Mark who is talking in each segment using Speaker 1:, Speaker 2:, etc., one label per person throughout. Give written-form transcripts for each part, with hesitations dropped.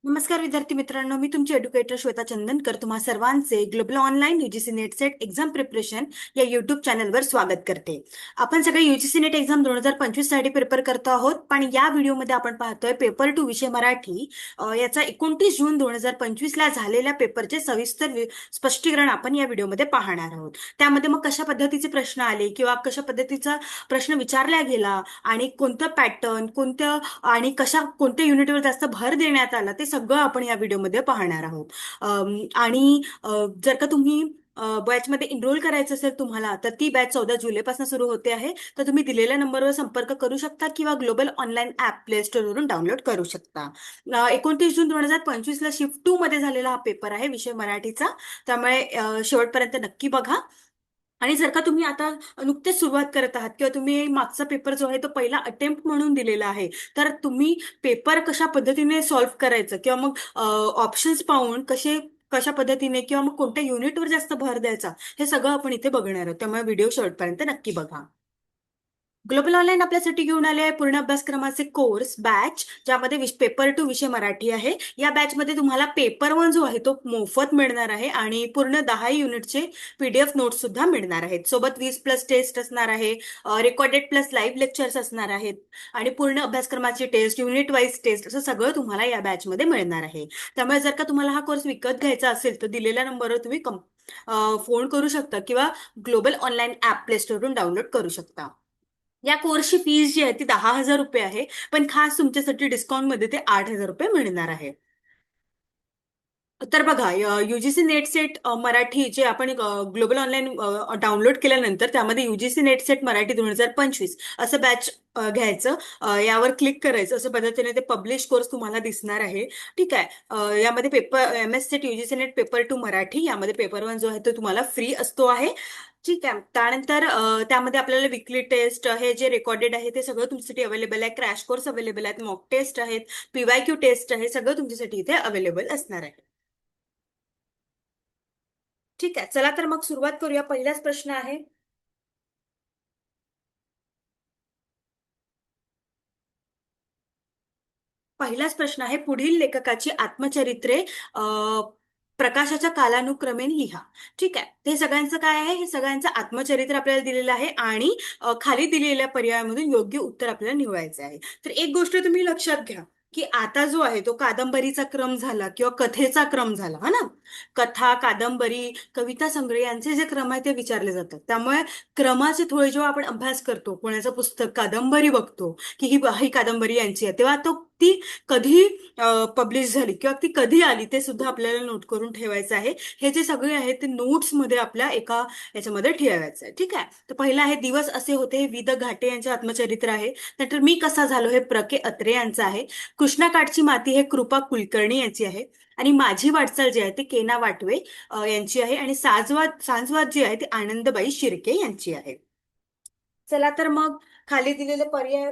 Speaker 1: नमस्कार विद्यार्थी मित्रांनो, मी तुमची एड्युकेटर श्वेता चंदनकर तुम्हा सर्वांचे global online UGC net set exam preparation या युट्यूब चॅनलवर स्वागत करते. आपण सगळे यूजीसी नेट एक्झाम 2025 साठी प्रिपेअर करतो आहोत. पण या व्हिडिओमध्ये आपण पाहतोय पेपर टू विषय मराठी याचा 29 जून 2025 ला झालेल्या पेपरचे सविस्तर स्पष्टीकरण आपण या व्हिडिओमध्ये पाहणार आहोत. त्यामध्ये मग कशा पद्धतीचे प्रश्न आले किंवा कशा पद्धतीचा प्रश्न विचारला गेला आणि कोणतं पॅटर्न कोणत्या आणि कोणत्या युनिटवर जास्त भर देण्यात आला ते सगळं आपण या व्हिडिओमध्ये पाहणार आहोत. आणि जर का तुम्ही बॅचमध्ये एनरोल करायचं असेल तुम्हाला तर ती बॅच 14 जुलैपासून सुरू होते आहे. तर तुम्ही दिलेल्या नंबरवर संपर्क करू शकता किंवा ग्लोबल ऑनलाईन ऍप प्ले स्टोअरवरून डाउनलोड करू शकता. 29 जून 2025 ला शिफ्ट 2 मध्ये झालेला हा पेपर आहे विषय मराठीचा. त्यामुळे शेवटपर्यंत नक्की बघा. आणि जर का तुम्ही आता नुकतेच सुरुवात करत आहात किंवा तुम्ही मागचा पेपर जो आहे तो पहिला अटेम्प्ट म्हणून दिलेला आहे, तर तुम्ही पेपर कशा पद्धतीने सॉल्व्ह करायचं किंवा मग ऑप्शन्स पाहून कशा पद्धतीने किंवा मग कोणत्या युनिटवर जास्त भर द्यायचा हे सगळं आपण इथे बघणार आहोत. त्यामुळे व्हिडिओ शेवटपर्यंत नक्की बघा. ग्लोबल ऑनलाईन आपल्यासाठी घेऊन आले आहे पूर्ण अभ्यासक्रमाचे कोर्स बॅच, ज्यामध्ये पेपर टू विषय मराठी आहे. या बॅचमध्ये तुम्हाला पेपर वन जो आहे तो मोफत मिळणार आहे आणि पूर्ण 10 युनिटचे पीडीएफ नोट्स सुद्धा मिळणार आहेत. सोबत 20+ टेस्ट असणार आहे, रेकॉर्डेड प्लस लाईव्ह लेक्चर्स असणार आहेत आणि पूर्ण अभ्यासक्रमाची टेस्ट, युनिट वाईज टेस्ट असं सगळं तुम्हाला या बॅचमध्ये मिळणार आहे. त्यामुळे जर का तुम्हाला हा कोर्स विकत घ्यायचा असेल तर दिलेल्या नंबरवर तुम्ही फोन करू शकता किंवा ग्लोबल ऑनलाईन ऍप प्ले स्टोअरवरून डाउनलोड करू शकता. या कोर्सची फीस जी आहे ती 10,000 रुपये आहे, पण खास तुमच्यासाठी डिस्काउंटमध्ये ते 8,000 रुपये मिळणार आहे. तर बघा, युजीसी नेट सेट मराठी जे आपण ग्लोबल ऑनलाईन डाउनलोड केल्यानंतर त्यामध्ये युजीसी नेट सेट मराठी 2025 असं बॅच घ्यायचं. यावर क्लिक करायचं. असं पद्धतीने ते पब्लिश कोर्स तुम्हाला दिसणार आहे. ठीक आहे. यामध्ये paper MS set UGC net paper two Marathi यामध्ये पेपर वन जो आहे तो तुम्हाला फ्री असतो आहे. ठीक आहे. त्यानंतर त्यामध्ये आपल्याला विकली टेस्ट हे जे रेकॉर्डेड आहे ते सगळं तुमच्यासाठी अवेलेबल आहे. क्रॅश कोर्स अवेलेबल आहेत, मॉक टेस्ट आहेत, PYQ टेस्ट आहे, सगळं तुमच्यासाठी इथे अवेलेबल असणार आहे. ठीक आहे. चला तर मग सुरुवात करूया. पहिलाच प्रश्न आहे. पहिलाच प्रश्न आहे, पुढील लेखकाची आत्मचरित्रे प्रकाशाच्या कालानुक्रमे लिहा. ठीक आहे. हे सगळ्यांचं काय आहे, हे सगळ्यांचं आत्मचरित्र आपल्याला दिलेलं आहे आणि खाली दिलेल्या पर्यायामधून योग्य उत्तर आपल्याला निवडायचं आहे. तर एक गोष्ट तुम्ही लक्षात घ्या की आता जो आहे तो कादंबरीचा क्रम झाला किंवा कथेचा क्रम झाला, हा ना. कथा, कादंबरी, कविता संग्रह यांचे जे क्रम आहे ते विचारले जातात. त्यामुळे क्रमाचे थोडे जेव्हा आपण अभ्यास करतो, कोणाचं पुस्तक कादंबरी बघतो की ही कादंबरी यांची आहे, तेव्हा ती कधी पब्लिश झाली किंवा ती कधी आली ते सुद्धा आपल्याला नोट करून ठेवायचं आहे. हे जे सगळे आहे ते नोट्स मध्ये आपल्या एका याच्यामध्ये ठेवायचं आहे. ठीक आहे. तर पहिलं आहे, दिवस असे होते, हे वि द घाटे यांचे आत्मचरित्र आहे. नंतर मी कसा झालो हे प्र.के. अत्रे यांचं आहे. कृष्णाकाठची माती हे कृपा कुलकर्णी यांची आहे. आणि माझी वाटचाल जी आहे ती केना वाटवे यांची आहे. आणि सांजवाद जी आहे ती आनंदबाई शिर्के यांची आहे. चला तर मग खाली दिलेले पर्याय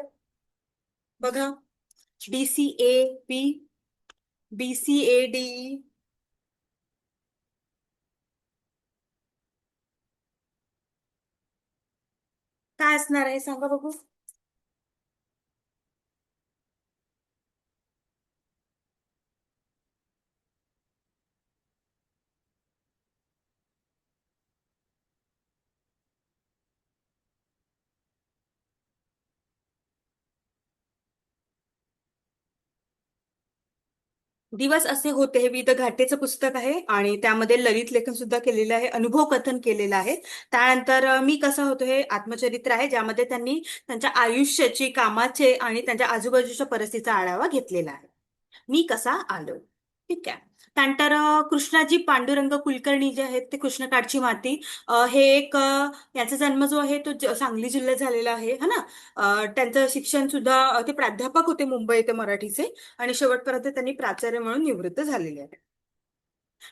Speaker 1: बघा. DCA, BCADE. काय असणार आहे सांगा बघू. दिवस असे होते हे विविध घाटेचं पुस्तक आहे आणि त्यामध्ये ललित लेखन सुद्धा केलेलं आहे, अनुभव कथन केलेलं आहे. त्यानंतर मी कसा होतो हे आत्मचरित्र आहे, ज्यामध्ये त्यांनी त्यांच्या आयुष्याची, कामाचे आणि त्यांच्या आजूबाजूच्या परिस्थितीचा आढावा घेतलेला आहे. मी कसा आलो. ठीक आहे. त्यानंतर कृष्णाजी पांडुरंग कुलकर्णी जे आहेत ते कृष्णकाठची माती हे एक याचा जन्म जो आहे तो सांगली जिल्ह्यात झालेला आहे, है ना. त्यांचं शिक्षण सुद्धा ते प्राध्यापक होते मुंबई येथे मराठीचे आणि शेवटपर्यंत त्यांनी प्राचार्य म्हणून निवृत्त झालेले आहेत.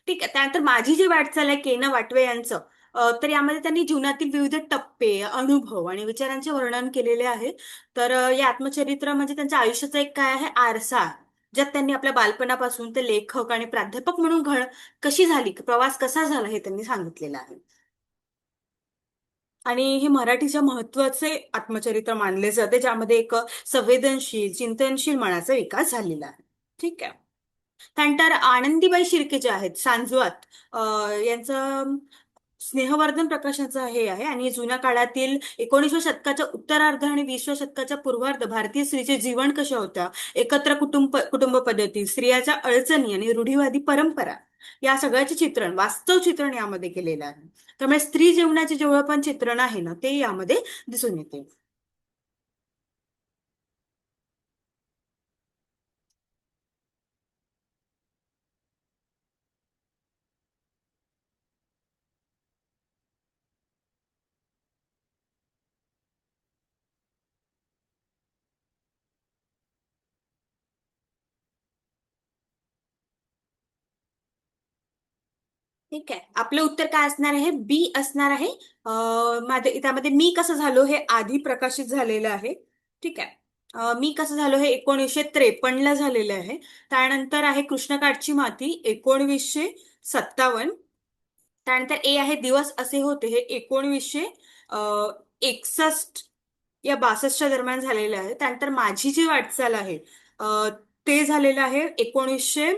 Speaker 1: ठीक आहे. त्यानंतर माझी जी वाटचाल आहे केना वाटवे यांचं, तर यामध्ये त्यांनी जीवनातील विविध टप्पे, अनुभव आणि विचारांचे वर्णन केलेले आहे. तर या आत्मचरित्र म्हणजे त्यांच्या आयुष्याचा एक काय आहे आरसा, ज्यात त्यांनी आपल्या बालपणापासून ते लेखक आणि प्राध्यापक म्हणून कशी झाली, प्रवास कसा झाला हे त्यांनी सांगितलेलं आहे. आणि हे मराठीच्या महत्वाचे आत्मचरित्र मानले जाते, ज्यामध्ये एक संवेदनशील, चिंतनशील मनाचा विकास झालेला आहे. ठीक आहे. त्यानंतर आनंदीबाई शिर्के जे आहेत सांजवात, यांचं स्नेहवर्धन प्रकाशनाचं हे आहे. आणि जुन्या काळातील 19व्या शतकाच्या उत्तरार्ध आणि 20व्या शतकाच्या पूर्वार्ध भारतीय स्त्रीचे जीवन कशा होत्या, एकत्र कुटुंब पद्धती, स्त्रियाच्या अडचणी आणि रूढीवादी परंपरा, या सगळ्याचे चित्रण, वास्तव चित्रण यामध्ये केलेलं आहे. त्यामुळे स्त्री जीवनाचे जेवढं पण चित्रण आहे ना, ते यामध्ये दिसून येते. ठीक आहे, आपलं उत्तर काय असणार आहे? बी असणार आहे. त्यामध्ये मी कसं झालो हे आधी प्रकाशित झालेलं आहे. ठीक आहे. मी कसं झालो हे 1953 ला झालेलं आहे. त्यानंतर आहे कृष्णकाठची माती 1957. त्यानंतर ए आहे दिवस असे होते, हे 1961 या 62च्या दरम्यान झालेलं आहे. त्यानंतर माझी जी वाटचाल आहे, ते झालेलं आहे 1900,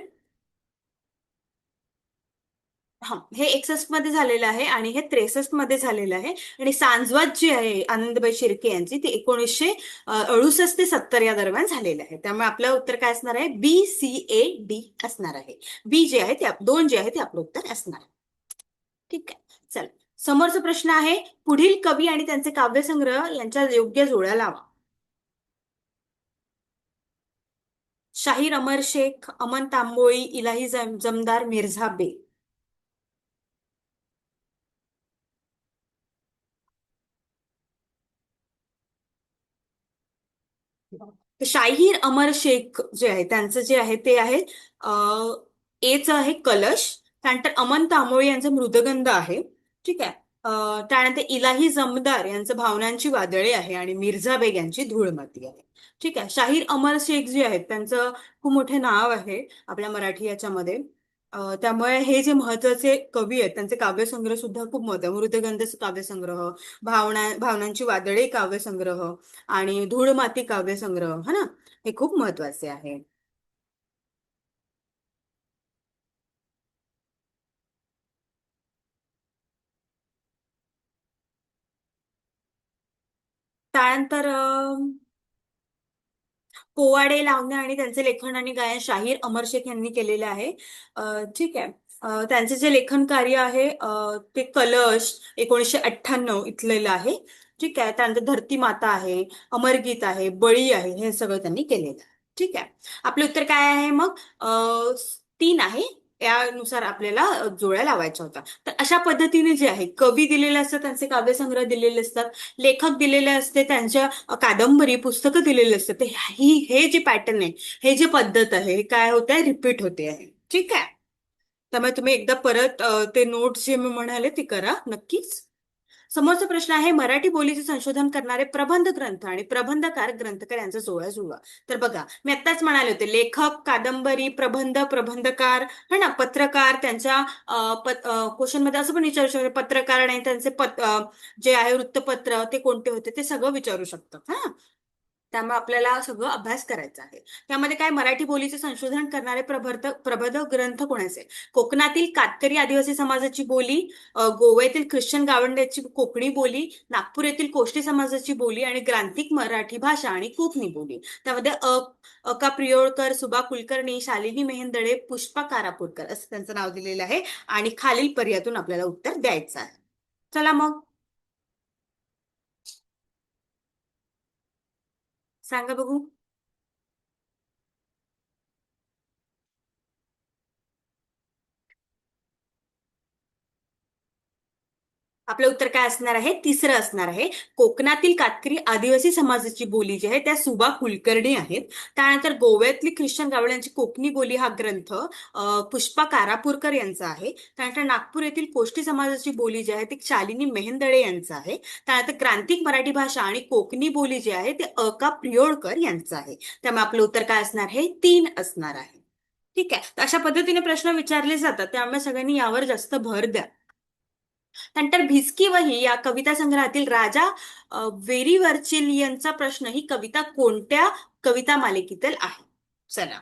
Speaker 1: हा, हे 61 मध्ये झालेलं आहे आणि हे 63 मध्ये झालेलं आहे. आणि सांजवात जी आहे आनंदबाई शिर्के यांची, ती 1968 ते 70 या दरम्यान झालेलं आहे. त्यामुळे आपलं उत्तर काय असणार आहे? BCAD असणार आहे. बी जे आहे ते दोन जे आहे ते आपलं उत्तर असणार आहे. ठीक आहे, चल. समोरचा प्रश्न आहे, पुढील कवी आणि त्यांचे काव्यसंग्रह यांच्या योग्य जोड्या लावा. शाहीर अमर शेख, अमन तांबोळी, इलाही जमदार, मिर्झा बे. तर शाहीर अमर शेख जे आहे त्यांचं जे आहे ते आहे, एचं आहे कलश. त्यानंतर अमन तांबोळी यांचं मृदगंध आहे. ठीक आहे. त्यानंतर इलाही जमदार यांचं भावनांची वादळे आहे. आणि मिर्झा बेग यांची धूळमाती आहे. ठीक आहे. शाहीर अमर शेख जे आहेत त्यांचं खूप मोठे नाव आहे आपल्या मराठी याच्यामध्ये. त्यामुळे हे जे महत्वाचे कवी आहेत त्यांचे काव्यसंग्रह सुद्धा खूप महत्व आहे. मृदगंध काव्यसंग्रह, भावनांची वादळे काव्यसंग्रह आणि धूळ माती काव्यसंग्रह, हा ना, हे खूप महत्वाचे आहे. त्यानंतर पोवाडे लावणे आणि त्यांचे लेखन आणि गायन शाहीर अमर शेख यांनी केलेले आहे. ठीक आहे. त्यांचे जे लेखन कार्य आहे, ते कलश 1998 इथलेलं आहे. ठीक आहे. त्यानंतर धरती माता आहे, अमरगीत आहे, बळी आहे, हे सगळं त्यांनी केलेलं आहे. ठीक आहे. आपलं उत्तर काय आहे मग? 3 आहे. यानुसार आपल्याला जोड्या लावायच्या होत्या. तर अशा पद्धतीने जे आहे, कवी दिलेले असतात, त्यांचे काव्यसंग्रह दिलेले असतात, लेखक दिलेले असते, त्यांच्या कादंबरी पुस्तकं दिलेली असतात. तर हे जे पॅटर्न आहे, हे जे पद्धत आहे, हे काय होत आहे? रिपीट होते आहे. ठीक आहे. त्यामुळे तुम्ही एकदा परत ते नोट्स जे मी म्हणाले ते करा नक्कीच. समोरचा प्रश्न आहे, मराठी बोलीचे संशोधन करणारे प्रबंध ग्रंथ आणि प्रबंधकार ग्रंथकार यांचा जोडा जुळवा. तर बघा, मी आत्ताच म्हणाले होते, लेखक, कादंबरी, प्रबंध, प्रबंधकार, है ना, पत्रकार, त्यांच्या क्वेश्चन मध्ये असं पण विचारू शकतो, पत्रकार आणि त्यांचे जे आहे वृत्तपत्र ते कोणते होते, ते सगळं विचारू शकतं. हा, त्यामुळे आपल्याला सगळं अभ्यास करायचा आहे. त्यामध्ये काय, मराठी बोलीचे संशोधन करणारे प्रबंध ग्रंथ कोणाचे? कोकणातील कातकरी आदिवासी समाजाची बोली, गोव्यातील ख्रिश्चन गावंड्याची कोकणी बोली, नागपूर येथील कोष्टी समाजाची बोली, आणि ग्रांथिक मराठी भाषा आणि कोकणी बोली. त्यामध्ये अका प्रियोळकर, सुभा कुलकर्णी, शालिनी मेहेंदळे, पुष्पा कारापूरकर असं त्यांचं नाव दिलेलं आहे. आणि खालील पर्यायातून आपल्याला उत्तर द्यायचं आहे. चला मग, सांगा बघू. आपलं उत्तर काय असणार आहे? तिसरं असणार आहे. कोकणातील कातकरी आदिवासी समाजाची बोली जी आहे त्या सुबा कुलकर्णी आहेत. त्यानंतर गोव्यातली ख्रिश्चन गावड्यांची कोकणी बोली हा ग्रंथ पुष्पा कारापूरकर यांचा आहे. त्यानंतर नागपूर येथील कोष्टी समाजाची बोली जी आहे ती शालिनी मेहेंदळे यांचा आहे. त्यानंतर क्रांतिक मराठी भाषा आणि कोकणी बोली जी आहे ते अका प्रियोळकर यांचं आहे. त्यामुळे आपलं उत्तर काय असणार आहे? 3 असणार आहे. ठीक आहे. तर अशा पद्धतीने प्रश्न विचारले जातात, त्यामुळे सगळ्यांनी यावर जास्त भर द्या. नंतर भिसकी वही या कविता संग्रहातील राजा वेरीवर्चिल यांचा प्रश्न ही कविता कोणत्या कविता मालिकेतील आहे? चला,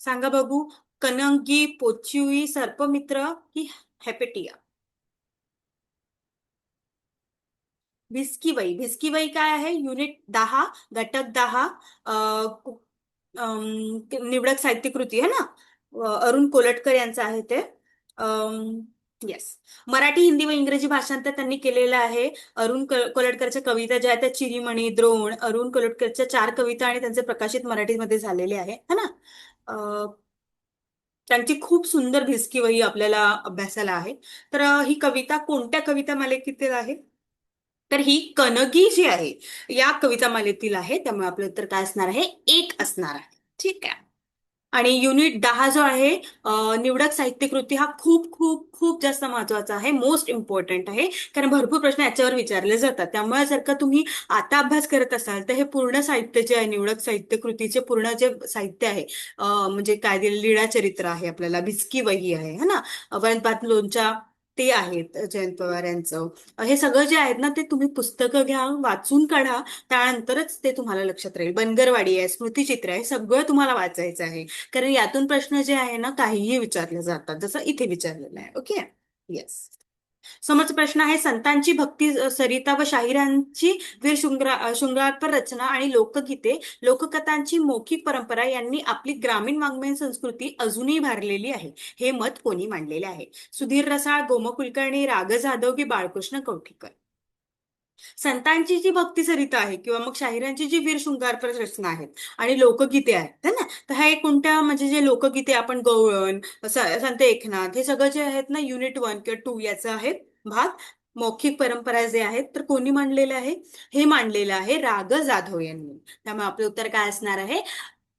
Speaker 1: सांगा बघू. कनंगी, पोचिई, सर्पमित्र की हेपेटिया? भिस्कीवई. भिस्कीवई काय आहे? युनिट 10, घटक 10, निवडक साहित्य कृती आहे ना. अरुण कोलटकर यांचं आहे ते. येस. मराठी, हिंदी व इंग्रजी भाषांतर त्यांनी केलेलं आहे. कोलटकरच्या कविता ज्या आहेत त्या चिरीमणी, द्रोण, अरुण कोलटकरच्या 4 कविता आणि त्यांचे प्रकाशित मराठीमध्ये झालेले आहे है ना. अं, त्यांची खूप सुंदर भिस्की वही आपल्याला अभ्यासाला आहे. तर ही कविता कोणत्या कविता मालिकेतील आहे? तर ही कनगी जी आहे या कविता मालेतील आहे, त्यामुळे आपलं उत्तर काय असणार आहे? एक असणार आहे. ठीक आहे. आणि युनिट 10 जो आहे, निवडक साहित्य कृती, हा खूप खूप खूप जास्त महत्वाचा आहे, मोस्ट इम्पॉर्टंट आहे. कारण भरपूर प्रश्न याच्यावर विचारले जातात. त्यामुळे जर का तुम्ही आता अभ्यास करत असाल तर हे पूर्ण साहित्य जे आहे, निवडक साहित्य कृतीचे पूर्ण जे साहित्य आहे, म्हणजे काय दिलं, लीळाचरित्र आहे, आपल्याला भिस्की वही आहे है ना, वनपात लोणच्या ते आहेत जयंत पवार यांचं. हे सगळं जे आहेत ना, ते तुम्ही पुस्तकं घ्या, वाचून काढा. त्यानंतरच ते तुम्हाला लक्षात राहील. बनगरवाडी आहे, स्मृतिचित्र आहे, सगळं तुम्हाला वाचायचं आहे. कारण यातून प्रश्न जे आहे ना, काहीही विचारले जातात, जसं इथे विचारलेलं आहे. ओके. येस. समोरचा प्रश्न आहे, संतांची भक्ती सरिता व शाहिरांची वीर शृंगारपर रचना आणि लोकगीते, लोककथांची मौखिक परंपरा यांनी आपली ग्रामीण वाङ्मय संस्कृती अजूनही भारलेली आहे. हे मत कोणी मांडलेले आहे? सुधीर रसाळ, गोम कुलकर्णी, राग जाधव की बाळकृष्ण कवठीकर? संतांची जी भक्ती सरिता आहे किंवा मग शाहिरांची जी वीर शृंगारपर रचना आहेत आणि लोकगीते आहेत है ना, तर हे कोणत्या, म्हणजे जे लोकगीते आपण गवळण, संत एकनाथ, हे सगळं जे आहेत ना, युनिट 1 किंवा 2 याचा आहे भाग. मौखिक परंपरा जे आहेत तर कोणी मांडलेलं आहे? हे मांडलेलं आहे राग जाधव यांनी. त्यामुळे आपलं उत्तर काय असणार आहे?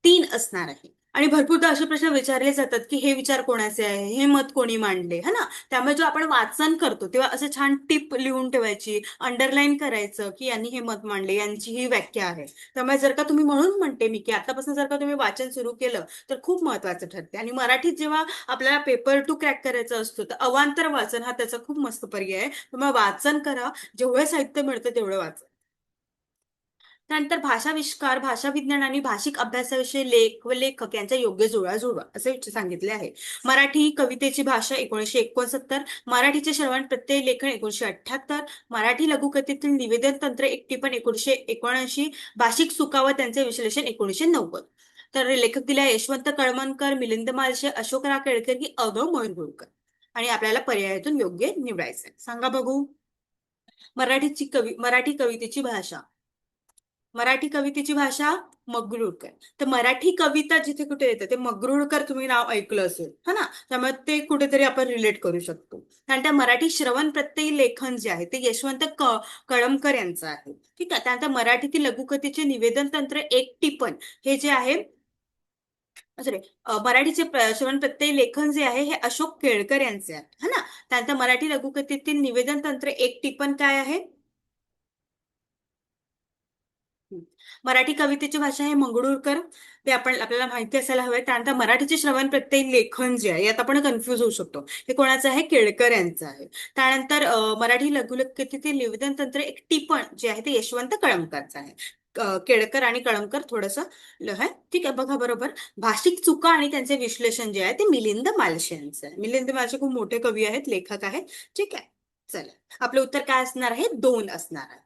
Speaker 1: 3 असणार आहे. आणि भरपूरदा असे प्रश्न विचारले जातात की हे विचार कोणाचे आहे, हे मत कोणी मांडले है ना. त्यामुळे जो आपण वाचन करतो तेव्हा असं छान टिप लिहून ठेवायची, अंडरलाईन करायचं की यांनी हे मत मांडले, यांची ही व्याख्या आहे. त्यामुळे जर का तुम्ही, म्हणून म्हणते मी की आतापासून जर का तुम्ही वाचन सुरू केलं तर खूप महत्वाचं ठरते. आणि मराठीत जेव्हा आपल्याला पेपर 2 क्रॅक करायचा असतो तर अवांतर वाचन हा त्याचा खूप मस्त पर्याय आहे. त्यामुळे वाचन करा, जेवढं साहित्य मिळतं तेवढं वाचा. त्यानंतर भाषाविष्कार, भाषा विज्ञान आणि भाषिक अभ्यासाविषयी लेख व लेखक यांचा योग्य जुळवा असे सांगितले आहे. मराठी कवितेची भाषा 1969, मराठीचे श्रवण प्रत्यय लेखन 1978, मराठी लघुकथेतील निवेदन तंत्र एक टिपण 1979, भाषिक सुका व त्यांचे विश्लेषण 1990. तर लेखक दिले आहे यशवंत कळमनकर, मिलिंद मालशे, अशोकराव केळकर की अगं मरगुळकर? आणि आपल्याला पर्यायातून योग्य निवडायचं आहे. सांगा बघू. मराठी कवितेची भाषा. मराठी कवितेची भाषा मगरूळकर. तर मराठी कविता जिथे कुठे येते ते मगरूळकर तुम्ही नाव ऐकलं असेल है ना, त्यामुळे ते कुठेतरी आपण रिलेट करू शकतो. त्यानंतर मराठी श्रवण प्रत्ययी लेखन जे आहे ते यशवंत कळमकर यांचं आहे. ठीक आहे. त्यानंतर मराठीतील लघुकथेचे निवेदन तंत्र एक टिपण हे जे आहे, सॉरी, मराठीचे श्रवण प्रत्ययी लेखन जे आहे हे अशोक केळकर यांचे आहे है ना. त्यानंतर मराठी लघुकथेतील निवेदन तंत्र एक टिपण काय आहे? मराठी कवितेची भाषा आहे मंगरुळकर, ते आपल्याला माहिती असायला हवं. त्यानंतर मराठीचे श्रवण प्रत्यय लेखन जे आहे यात आपण कन्फ्युज होऊ शकतो, हे कोणाचं आहे? केळकर यांचं आहे. त्यानंतर मराठी लघुकथेतील निवेदन तंत्र एक टिपण जे आहे ते यशवंत कळमकरचं आहे. केळकर आणि कळमकर थोडस आहे. ठीक आहे, बघा बरोबर. भाषिक चुका आणि त्यांचे विश्लेषण जे आहे ते मिलिंद मालशे यांचं आहे. मिलिंद मालशे खूप मोठे कवी आहेत, लेखक आहेत. ठीक आहे. चला, आपलं उत्तर काय असणार आहे? 2 असणार आहे.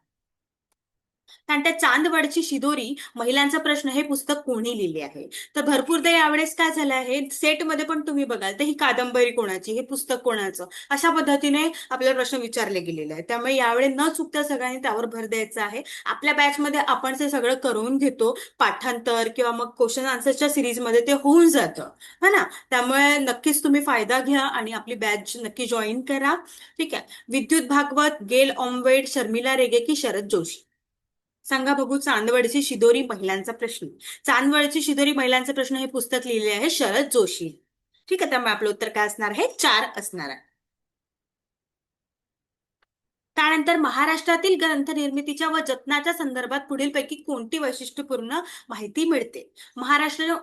Speaker 1: त्यानंतर चांदवडची शिदोरी महिलांचा प्रश्न हे पुस्तक कोणी लिहिले आहे? तर भरपूरदा यावेळेस काय झालं आहे, सेटमध्ये पण तुम्ही बघाल तर ही कादंबरी कोणाची, हे पुस्तक कोणाचं, अशा पद्धतीने आपल्याला प्रश्न विचारले गेलेले आहेत. त्यामुळे यावेळी न चुकता सगळ्यांनी त्यावर भर द्यायचा आहे. आपल्या बॅचमध्ये आपण ते सगळं करून घेतो, पाठांतर किंवा मग क्वेश्चन आन्सरच्या सिरीजमध्ये ते होऊन जातं है ना. त्यामुळे नक्कीच तुम्ही फायदा घ्या आणि आपली बॅच नक्की जॉईन करा. ठीक आहे. विद्युत भागवत, गेल ऑमवेड, शर्मिला रेगे की शरद जोशी? सांगा बघू. चांदवडची शिदोरी महिलांचा प्रश्न. चांदवडची शिदोरी महिलांचा प्रश्न हे पुस्तक लिहिले आहे शरद जोशी. ठीक आहे. त्यामुळे आपलं उत्तर काय असणार आहे? 4 असणार आहे. त्यानंतर महाराष्ट्रातील ग्रंथनिर्मितीच्या व जतनाच्या संदर्भात पुढीलपैकी कोणती वैशिष्ट्यपूर्ण माहिती मिळते? महाराष्ट्र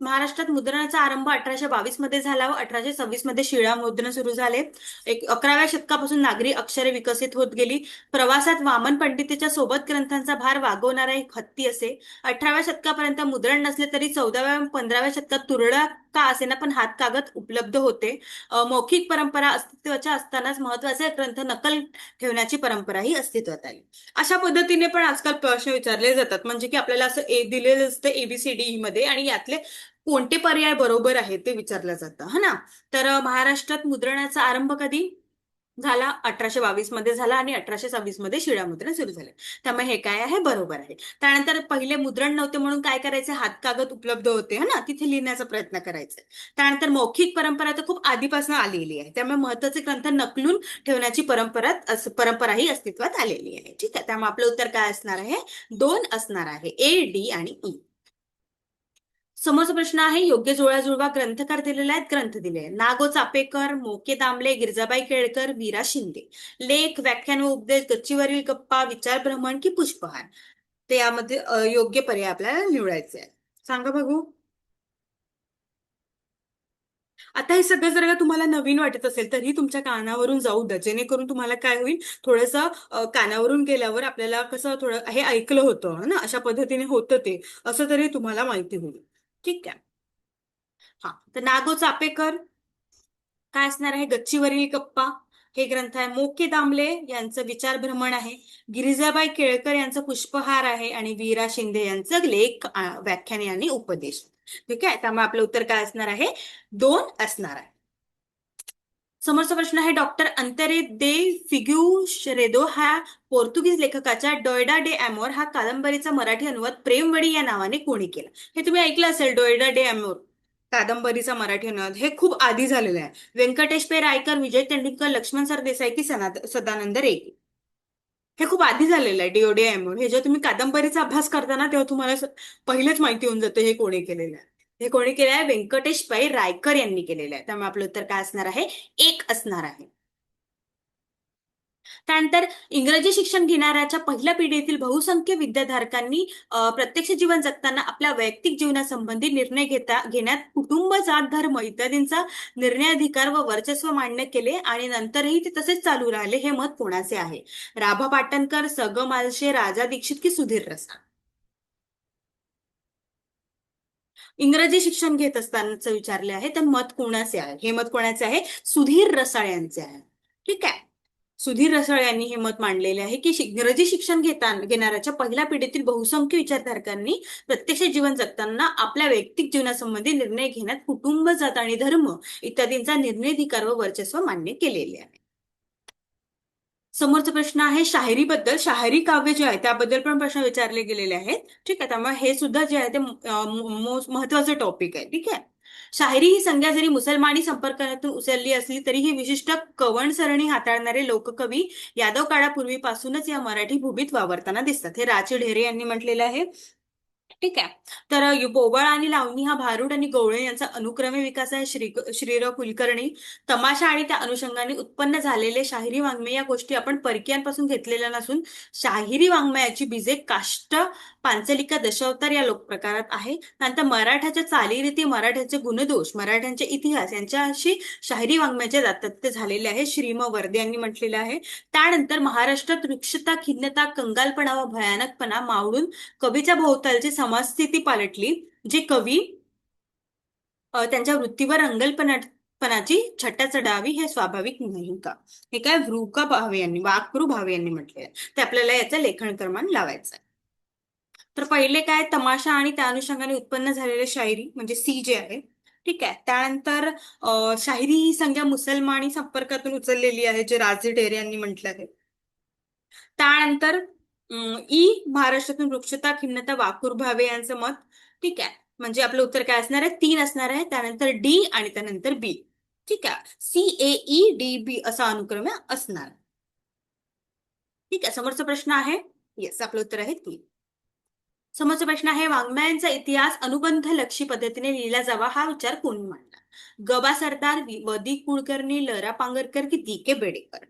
Speaker 1: महाराष्ट्रात मुद्रणाचा आरंभ 1822 मध्ये झाला व 1826 मध्ये शिळा मुद्रण सुरू झाले. 11व्या शतकापासून नागरी अक्षरे विकसित होत गेली. प्रवासात वामन पंडितेच्या सोबत ग्रंथांचा भार वागवणारा एक हत्ती असे. 18व्या शतकापर्यंत मुद्रण नसले तरी 14व्या-15व्या शतकात तुरळक का असेना पण हात कागद उपलब्ध होते. मौखिक परंपरा अस्तित्वाच्या असतानाच महत्वाचे ग्रंथ नकल ठेवण्याची परंपराही अस्तित्वात आली. अशा पद्धतीने पण आजकाल प्रश्न विचारले जातात, म्हणजे की आपल्याला असं दिलेलं असतं एबीसीडी मध्ये आणि यातले कोणते पर्याय बरोबर आहे ते विचारलं जातं, हा ना. तर महाराष्ट्रात मुद्रणाचा आरंभ कधी झाला? 1822 मध्ये झाला आणि 1826 मध्ये शिळामुद्रण सुरू झाले. त्यामुळे हे काय आहे? बरोबर आहे. त्यानंतर पहिले मुद्रण नव्हते म्हणून काय करायचे? हातकागद उपलब्ध होते, हा ना, तिथे लिहिण्याचा प्रयत्न करायचा. त्यानंतर मौखिक परंपरा तर खूप आधीपासून आलेली आहे, त्यामुळे महत्वाचे ग्रंथ नकलून ठेवण्याची परंपराही अस्तित्वात आलेली आहे. ठीक आहे, त्यामुळे आपलं उत्तर काय असणार आहे? 2 असणार आहे, ए, डी आणि ई. समोरचा प्रश्न आहे, योग्य जुळवाजुळवा ग्रंथकार दिलेला आहेत, ग्रंथ दिले आहे. नागो चापेकर, मोके दामले, गिरजाबाई केळकर, वीरा शिंदे. लेख, व्याख्यान व उपदेश, गच्चीवरील गप्पा, विचार भ्रमण की पुष्पहार. ते यामध्ये योग्य पर्याय आपल्याला निवडायचे आहे. सांगा बघू. आता हे सगळं जर का तुम्हाला नवीन वाटत असेल तरी तुमच्या कानावरून जाऊ द्या, जेणेकरून तुम्हाला काय होईल, थोडंसं कानावरून गेल्यावर आपल्याला कसं थोडं हे ऐकलं होतं ना, अशा पद्धतीने होतं ते, असं तरी तुम्हाला माहिती होईल. ठीक आहे. हा, तर नागो चापेकर काय असणार आहे? गच्चीवरील गप्पा हे ग्रंथ आहे. मोके दामले यांचं विचार भ्रमण आहे. गिरिजाबाई केळकर यांचं पुष्पहार आहे आणि वीरा शिंदे यांचं लेख, व्याख्याने आणि उपदेश. ठीक आहे, त्यामुळे आपलं उत्तर काय असणार आहे? 2 असणार आहे. समोरचा प्रश्न आहे, डॉक्टर अंतरे दे फिग्युरेदो हा पोर्तुगीज लेखकाच्या डोयडा डे अमोर हा कादंबरीचा मराठी अनुवाद प्रेमवडी या नावाने कोणी केला? हे तुम्ही ऐकलं असेल, डोयडा डे अमोर कादंबरीचा मराठी अनुवाद हे खूप आधी झालेलं आहे. व्यंकटेश पे रायकर, विजय तेंडुलकर, लक्ष्मण सरदेसाई की सदानंद रेगे. हे खूप आधी झालेलं आहे डीओडी अमोर. हे जेव्हा तुम्ही कादंबरीचा अभ्यास करताना तेव्हा तुम्हाला पहिलेच माहिती होऊन जातं हे कोणी केलेलं आहे. हे कोणी केलं आहे? व्यंकटेश पै रायकर यांनी केलेलं आहे. त्यामुळे आपलं उत्तर काय असणार आहे? 1 असणार आहे. त्यानंतर इंग्रजी शिक्षण घेणाऱ्याच्या पहिल्या पिढीतील बहुसंख्य विद्याधारकांनी प्रत्यक्ष जीवन जगताना आपल्या वैयक्तिक जीवनासंबंधी निर्णय घेण्यात कुटुंब, जात, धर्म इत्यादींचा निर्णयाधिकार व वर्चस्व मान्य केले आणि नंतरही ते तसेच चालू राहिले. हे मत कोणाचे आहे? राभा पाटणकर, स. ग. मालशे, राजा दीक्षित की सुधीर रसाळ. इंग्रजी शिक्षण घेत असतानाच विचारले आहे, तर मत कोणाचे आहे? हे मत कोणाचे आहे? सुधीर रसाळ यांचे आहे. ठीक आहे. सुधीर रसाळ यांनी हे मत मांडलेले आहे की इंग्रजी शिक्षण घेणाऱ्याच्या पहिल्या पिढीतील बहुसंख्य विचारधारकांनी प्रत्यक्ष जीवन जगताना आपल्या वैयक्तिक जीवनासंबंधी निर्णय घेण्यात कुटुंब, जात आणि धर्म इत्यादींचा निर्णयाधिकार व वर्चस्व मान्य केलेले आहे. समोरचा प्रश्न आहे शाहिरीबद्दल. शाहिरी काव्य जे आहे त्याबद्दल पण प्रश्न विचारले गेलेले आहेत. ठीक आहे, त्यामुळे हे सुद्धा जे आहे ते महत्वाचं टॉपिक आहे. ठीक आहे. शाहिरी ही संज्ञा जरी मुसलमानी संपर्कातून उचलली असली तरी ही विशिष्ट कवण सरणी हाताळणारे लोककवी यादव काळापूर्वीपासूनच या मराठी भूमीत वावरताना दिसतात. हे राची ढेरे यांनी म्हटलेलं आहे. ठीक आहे. तर बोबळ आणि लावणी हा भारुड आणि गवळे यांचा अनुक्रमे विकास आहे. श्रीर कुलकर्णी. तमाशा आणि त्या अनुषंगाने उत्पन्न झालेले शाहिरी वाङ्मय या गोष्टी आपण परकीयांपासून घेतलेल्या नसून शाहिरी वाङ्मयाची बीजे काष्ट, पांचलिका, दशावतार या लोकप्रकारात आहे. नंतर मराठाच्या चालीरीती, मराठ्याचे गुणदोष, मराठ्यांचे इतिहास यांच्याशी शाहिरी वाङ्मयाचे दातत्य झालेले आहे. श्रीम वर्दे यांनी म्हटलेलं आहे. त्यानंतर महाराष्ट्रात वृक्षता, खिन्नता, कंगालपणा व भयानकपणा मावळून कवीच्या भोवतालची समाजस्थिती पालटली. जे कवी त्यांच्या वृत्तीवर अंगलपणाची छटा चढावी हे स्वाभाविक नाही का? हे काय वृका भावे यांनी, वाकरू भावे यांनी म्हटले आहे. ते आपल्याला याचं लेखन क्रमांक लावायचं आहे. तर पहिले काय, तमाशा आणि त्या अनुषंगाने उत्पन्न झालेले शायरी म्हणजे सी जे आहे. ठीक आहे. त्यानंतर शाहिरी ही संज्ञा मुसलमानी संपर्कातून उचललेली आहे, जे राजे ढेरे यांनी म्हटलं आहे. त्यानंतर ई महाराष्ट्रातून वृक्षता, खिन्नता, वाकूर भावे यांचं मत. ठीक आहे, म्हणजे आपलं उत्तर काय असणार आहे? 3 असणार आहे. त्यानंतर डी आणि त्यानंतर बी. ठीक आहे, CAEDB असा अनुक्रम असणार. ठीक आहे. समोरचा प्रश्न आहे, येस आपलं उत्तर आहे 3. समोरचा प्रश्न आहे, वाङ्मयांचा इतिहास अनुबंध लक्षी पद्धतीने लिहिला जावा हा विचार कोणी मांडला? गबा सरदार, वदी कुलकर्णी, ल. रा. पांगरकर की D.K. बेडेकर.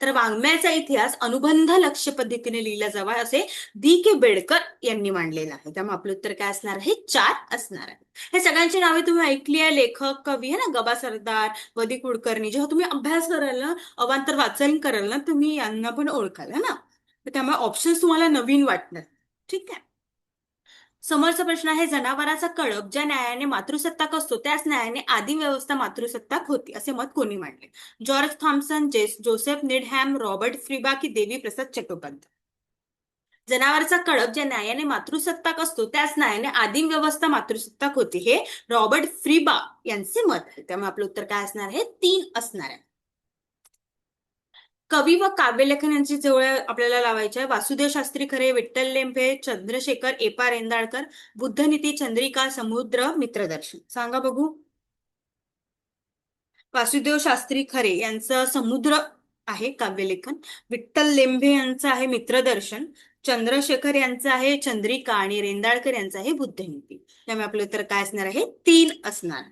Speaker 1: तर वाङ्मयाचा इतिहास अनुबंध लक्ष्य पद्धतीने लिहिला जावा असे D.K. बेडकर यांनी मांडलेलं आहे. त्यामुळे आपलं उत्तर काय असणार आहे? 4 असणार आहे. हे सगळ्यांची नावे तुम्ही ऐकली आहे. लेखक, कवी आहे ना, गबा सरदार, वदी कुलकर्णी. जेव्हा तुम्ही अभ्यास कराल ना, अवांतर वाचन कराल ना, तुम्ही यांना पण ओळखाल है ना. तर त्यामुळे ऑप्शन्स तुम्हाला नवीन वाटणार. ठीक आहे. समोरचा प्रश्न आहे, जनावराचा कळप ज्या न्यायाने मातृसत्ताक असतो त्याच न्यायाने आदिम व्यवस्था मातृसत्ताक होती असे मत कोणी मांडले? जॉर्ज थॉम्सन, जोसेफ निडहॅम, रॉबर्ट फ्रीबा की देवी प्रसाद चट्टोपाध्याय? जनावरचा कळप ज्या न्यायाने मातृसत्ताक असतो त्याच न्यायाने आदिम व्यवस्था मातृसत्ताक होती, हे रॉबर्ट फ्रीबा यांचे मत आहे. त्यामुळे आपलं उत्तर काय असणार आहे? 3 असणार आहे. कवी व काव्यलेखन यांची जवळ आपल्याला लावायची आहे. वासुदेव शास्त्री खरे, विठ्ठल लेंभे, चंद्रशेखर, ए.पा. रेंदाळकर, बुद्धनीती, चंद्रिका, समुद्र, मित्रदर्शन. सांगा बघू. वासुदेव शास्त्री खरे यांचं समुद्र आहे काव्यलेखन. विठ्ठल लेंभे यांचं आहे मित्रदर्शन. चंद्रशेखर यांचं आहे चंद्रिका आणि रेंदाळकर यांचं आहे बुद्धनीती. त्यामुळे आपलं उत्तर काय असणार आहे? 3 असणार.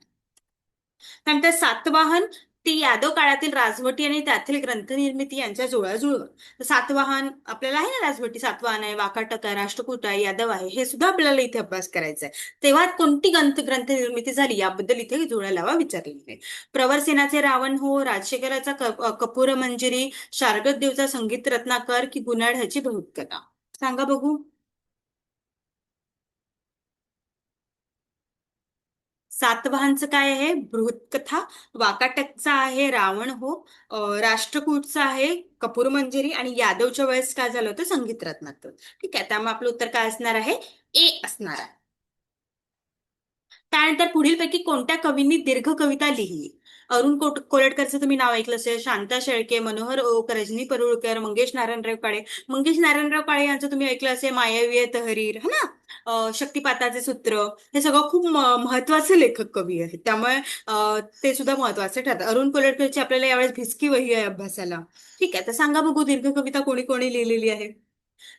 Speaker 1: त्यानंतर सातवाहन, ती यादव काळातील राजवटी आणि त्यातील ग्रंथनिर्मिती यांच्या जुळवाजुळव. तर सातवाहन आपल्याला आहे ना, राजवटी सातवाहन आहे, वाकाटक आहे, राष्ट्रकूट आहे, यादव आहे, हे सुद्धा आपल्याला इथे अभ्यास करायचा आहे. तेव्हा कोणती ग्रंथनिर्मिती झाली याबद्दल इथे जुळा लावा विचारलेली आहे. प्रवरसेनाचे रावण हो, राजशेखराचा कपूर मंजिरी, शार्गत देवचा संगीत रत्नाकर की गुन्हाळ्याची बहुतकथा? सांगा बघू. सातवाहनचं काय आहे? बृहत्कथा. वाकाटकचा आहे रावण हो. राष्ट्रकूटचा आहे कपूर मंजिरी आणि यादवच्या वेळेस काय झालं होतं? संगीत रत्नाकर. ठीक आहे. त्यामुळे आपलं उत्तर काय असणार आहे? ए असणार आहे. त्यानंतर पुढीलपैकी कोणत्या कवींनी दीर्घ कविता लिहिली? अरुण कोलटकरचं तुम्ही नाव ऐकलं असेल, शांता शेळके, मनोहर ओक, रजनी परुळकर, मंगेश नारायणराव काळे. मंगेश नारायणराव काळे यांचं तुम्ही ऐकलं असेल, मायावी आहे तहरीर है ना, शक्तिपाताचे सूत्र. हे सगळं खूप महत्वाचे लेखक कवी आहेत. त्यामुळे ते सुद्धा महत्वाचे ठरतात. अरुण कोलटकरची आपल्याला यावेळेस भिस्की वही आहे अभ्यासाला. ठीक आहे. तर सांगा बघू, दीर्घ कविता कोणी कोणी लिहिलेली आहे?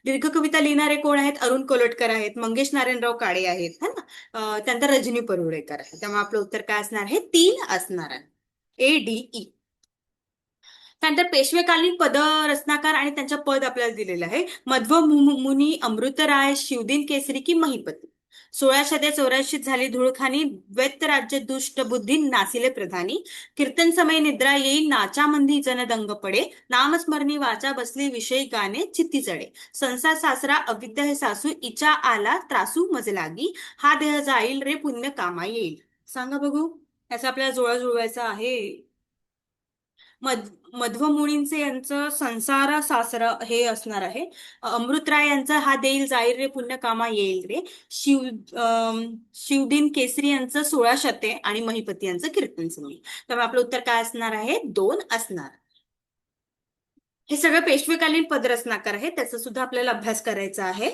Speaker 1: दीर्घ कविता लिहिणारे कोण आहेत? अरुण कोलटकर आहेत, मंगेश नारायणराव काळे आहेत है ना, त्यानंतर रजनी परुळेकर आहे. त्यामुळे आपलं उत्तर काय असणार आहे? 3 असणार आहे. ADE. त्यानंतर पेशवेकालीन पद रचनाकार आणि त्यांच्या पद आपल्याला दिलेलं आहे. मध्व मुनी, अमृतराय, शिवदिन केसरी की महिपती? 1684 झाली धुळखानी, द्वैत राज्य दुष्ट बुद्धी नासिले प्रधानी, कीर्तन समय निद्रा येईल, नाचामंदी जनदंग पडे, नामस्मरणी वाचा बसली विषयी गाणे चित्ती चढे, संसार सासरा अविद्या हे सासू, इचा आला त्रासू मज लागी, हा देह जाईल रे पुण्य कामा येईल? सांगा बघू. याचा आपल्याला जोडा जुळवायचा आहे. मध्वमुनींचे यांचं संसार सासरा हे असणार आहे. अमृतराय यांचा हा देईल जाईल रे पुण्य कामा येईल रे. शिवदिन केसरी यांचं 16 शते आणि महिपती यांचं कीर्तन समय. त्यामुळे आपलं उत्तर काय असणार आहे? 2 असणार. हे सगळं पेशवेकालीन पदरचनाकार आहे. त्याचा सुद्धा आपल्याला अभ्यास करायचा आहे.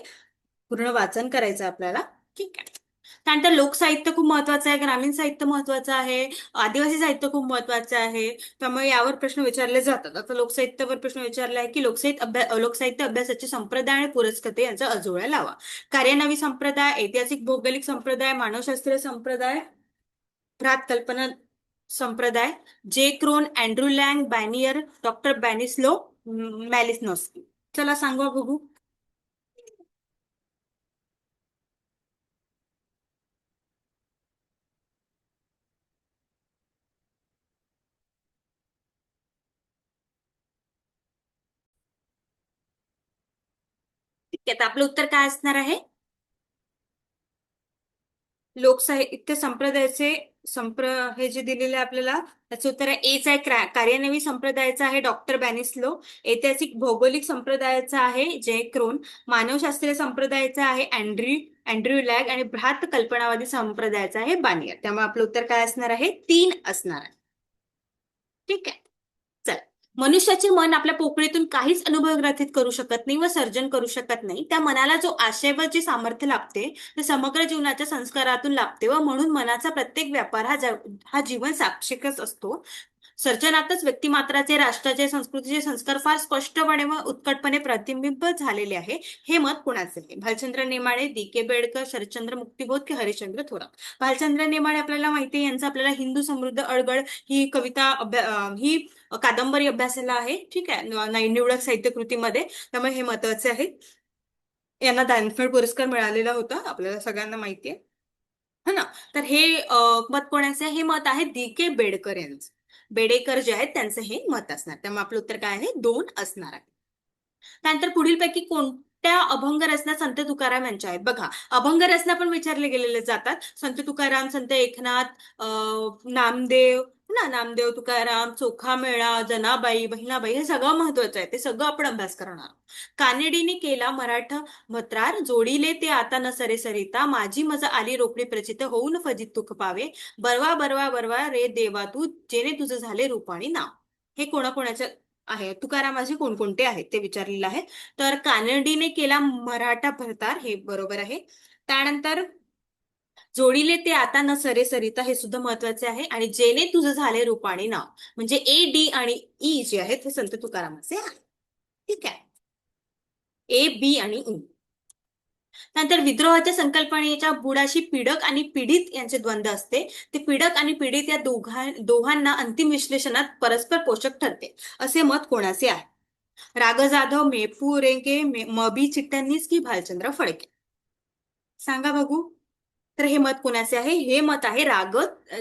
Speaker 1: पूर्ण वाचन करायचं आपल्याला. ठीक आहे. त्यानंतर लोकसाहित्य खूप महत्वाचं आहे, ग्रामीण साहित्य महत्वाचं आहे, आदिवासी साहित्य खूप महत्वाचं आहे. त्यामुळे यावर प्रश्न विचारले जातात. आता लोकसाहित्यावर प्रश्न विचारला आहे की लोकसाहित्य अभ्यासाचे संप्रदाय आणि पुरस्कते यांचा अजोळा लावा. कार्यान्वयी संप्रदाय, ऐतिहासिक भौगोलिक संप्रदाय, मानवशास्त्रीय संप्रदाय, भ्रात कल्पना संप्रदाय, जे क्रोन, अँड्रू लँग, बॅनियर, डॉक्टर बॅनिस्लो, मॅलिस्नोस्की? चला सांगा बघू. ठीक आहे. तर आपलं उत्तर काय असणार आहे? लोकसाहित्य संप्रदायाचे हे जे दिलेले आहे आपल्याला, त्याचं उत्तर आहे एच आहे. कार्यान्वयी संप्रदायाचा आहे डॉक्टर बॅनिस्लो, ऐतिहासिक भौगोलिक संप्रदायाचा आहे जे क्रोन, मानवशास्त्रीय संप्रदायाचा आहे अँड्र्यू लॅग आणि भ्रात कल्पनावादी संप्रदायाचा आहे बानियर. त्यामुळे आपलं उत्तर काय असणार आहे? 3 असणार आहे. ठीक आहे. चल. मनुष्याचे मन आपल्या पोकळीतून काहीच अनुभव ग्रथित करू शकत नाही व सर्जन करू शकत नाही. त्या मनाला जो आशय व जे सामर्थ्य लाभते ते समग्र जीवनाच्या संस्कारातून लाभते व म्हणून मनाचा प्रत्येक व्यापार हा जीवन सापेक्षच असतो. सर्जनातच व्यक्तिमात्राचे, राष्ट्राचे, संस्कृतीचे संस्कार फार स्पष्टपणे व उत्कटपणे प्रतिबिंब झालेले आहे. हे मत कुणाचे आहे? भालचंद्र नेमाडे, दी.के. बेडकर, शरदचंद्र मुक्तिबोध की हरिश्चंद्र थोरात? भालचंद्र नेमाडे आपल्याला माहिती आहे, यांचं आपल्याला हिंदू समृद्ध अडगळ ही कविता ही कादंबरी अभ्यासाला आहे. ठीक आहे, निवडक साहित्य कृतीमध्ये. त्यामुळे हे महत्वाचे आहे. यांना ज्ञानपीठ पुरस्कार मिळालेला होता, आपल्याला सगळ्यांना माहिती आहे, है ना. तर हे मत कोणाचे आहे? हे मत आहे दी.के. बेडकर यांचं. बेडेकर जे आहेत त्यांचं हे मत असणार. त्यामुळे आपलं उत्तर काय आहे? 2 असणार आहे. त्यानंतर पुढीलपैकी कोणत्या अभंग रचना संत तुकाराम यांच्या आहेत? बघा, अभंग रचना पण विचारले गेलेले जातात. संत तुकाराम, संत एकनाथ, नामदेव ना, नामदेव तुकाराम, चोखामेळा, जनाबाई, बहिणाबाई, हे सगळं महत्वाचं आहे. ते सगळं आपण अभ्यास करणार. कानेडीने केला मराठा मत्रार, जोडीले ते आता न सरे सरिता, माझी मज आली रोकडी प्रचित, होऊन फजित तुक पावे, बरवा बरवा बरवा रे देवा तू, जेणे तुझं झाले रूपाणी नाव. हे कोणाकोणाच्या आहे? तुकारामाचे कोणकोणते आहेत ते विचारलेलं आहे. तर कानडीने केला मराठा भरतार, हे बरोबर आहे. त्यानंतर जोडीले ते आता न सरे सरिता, हे सुद्धा महत्वाचे आहे. आणि जेने तुझं झाले रूपाणी नाव, म्हणजे ए, डी आणि ई जे आहेत हे संत तुकारामाचे आहे. ठीक आहे, ए, बी आणि ई. नंतर विद्रोहाच्या संकल्पनेच्या बुडाशी पीडक आणि पीडित यांचे द्वंद्व असते. ते पीडक आणि पीडित या दोघांना अंतिम विश्लेषणात परस्पर पोषक ठरते, असे मत कोणाचे आहे? राग जाधव, मेपुरेंगे, मबी चिट्टणीस की भालचंद्र फडके? सांगा बघू. तर हे मत कोणाचे आहे? हे मत आहे राग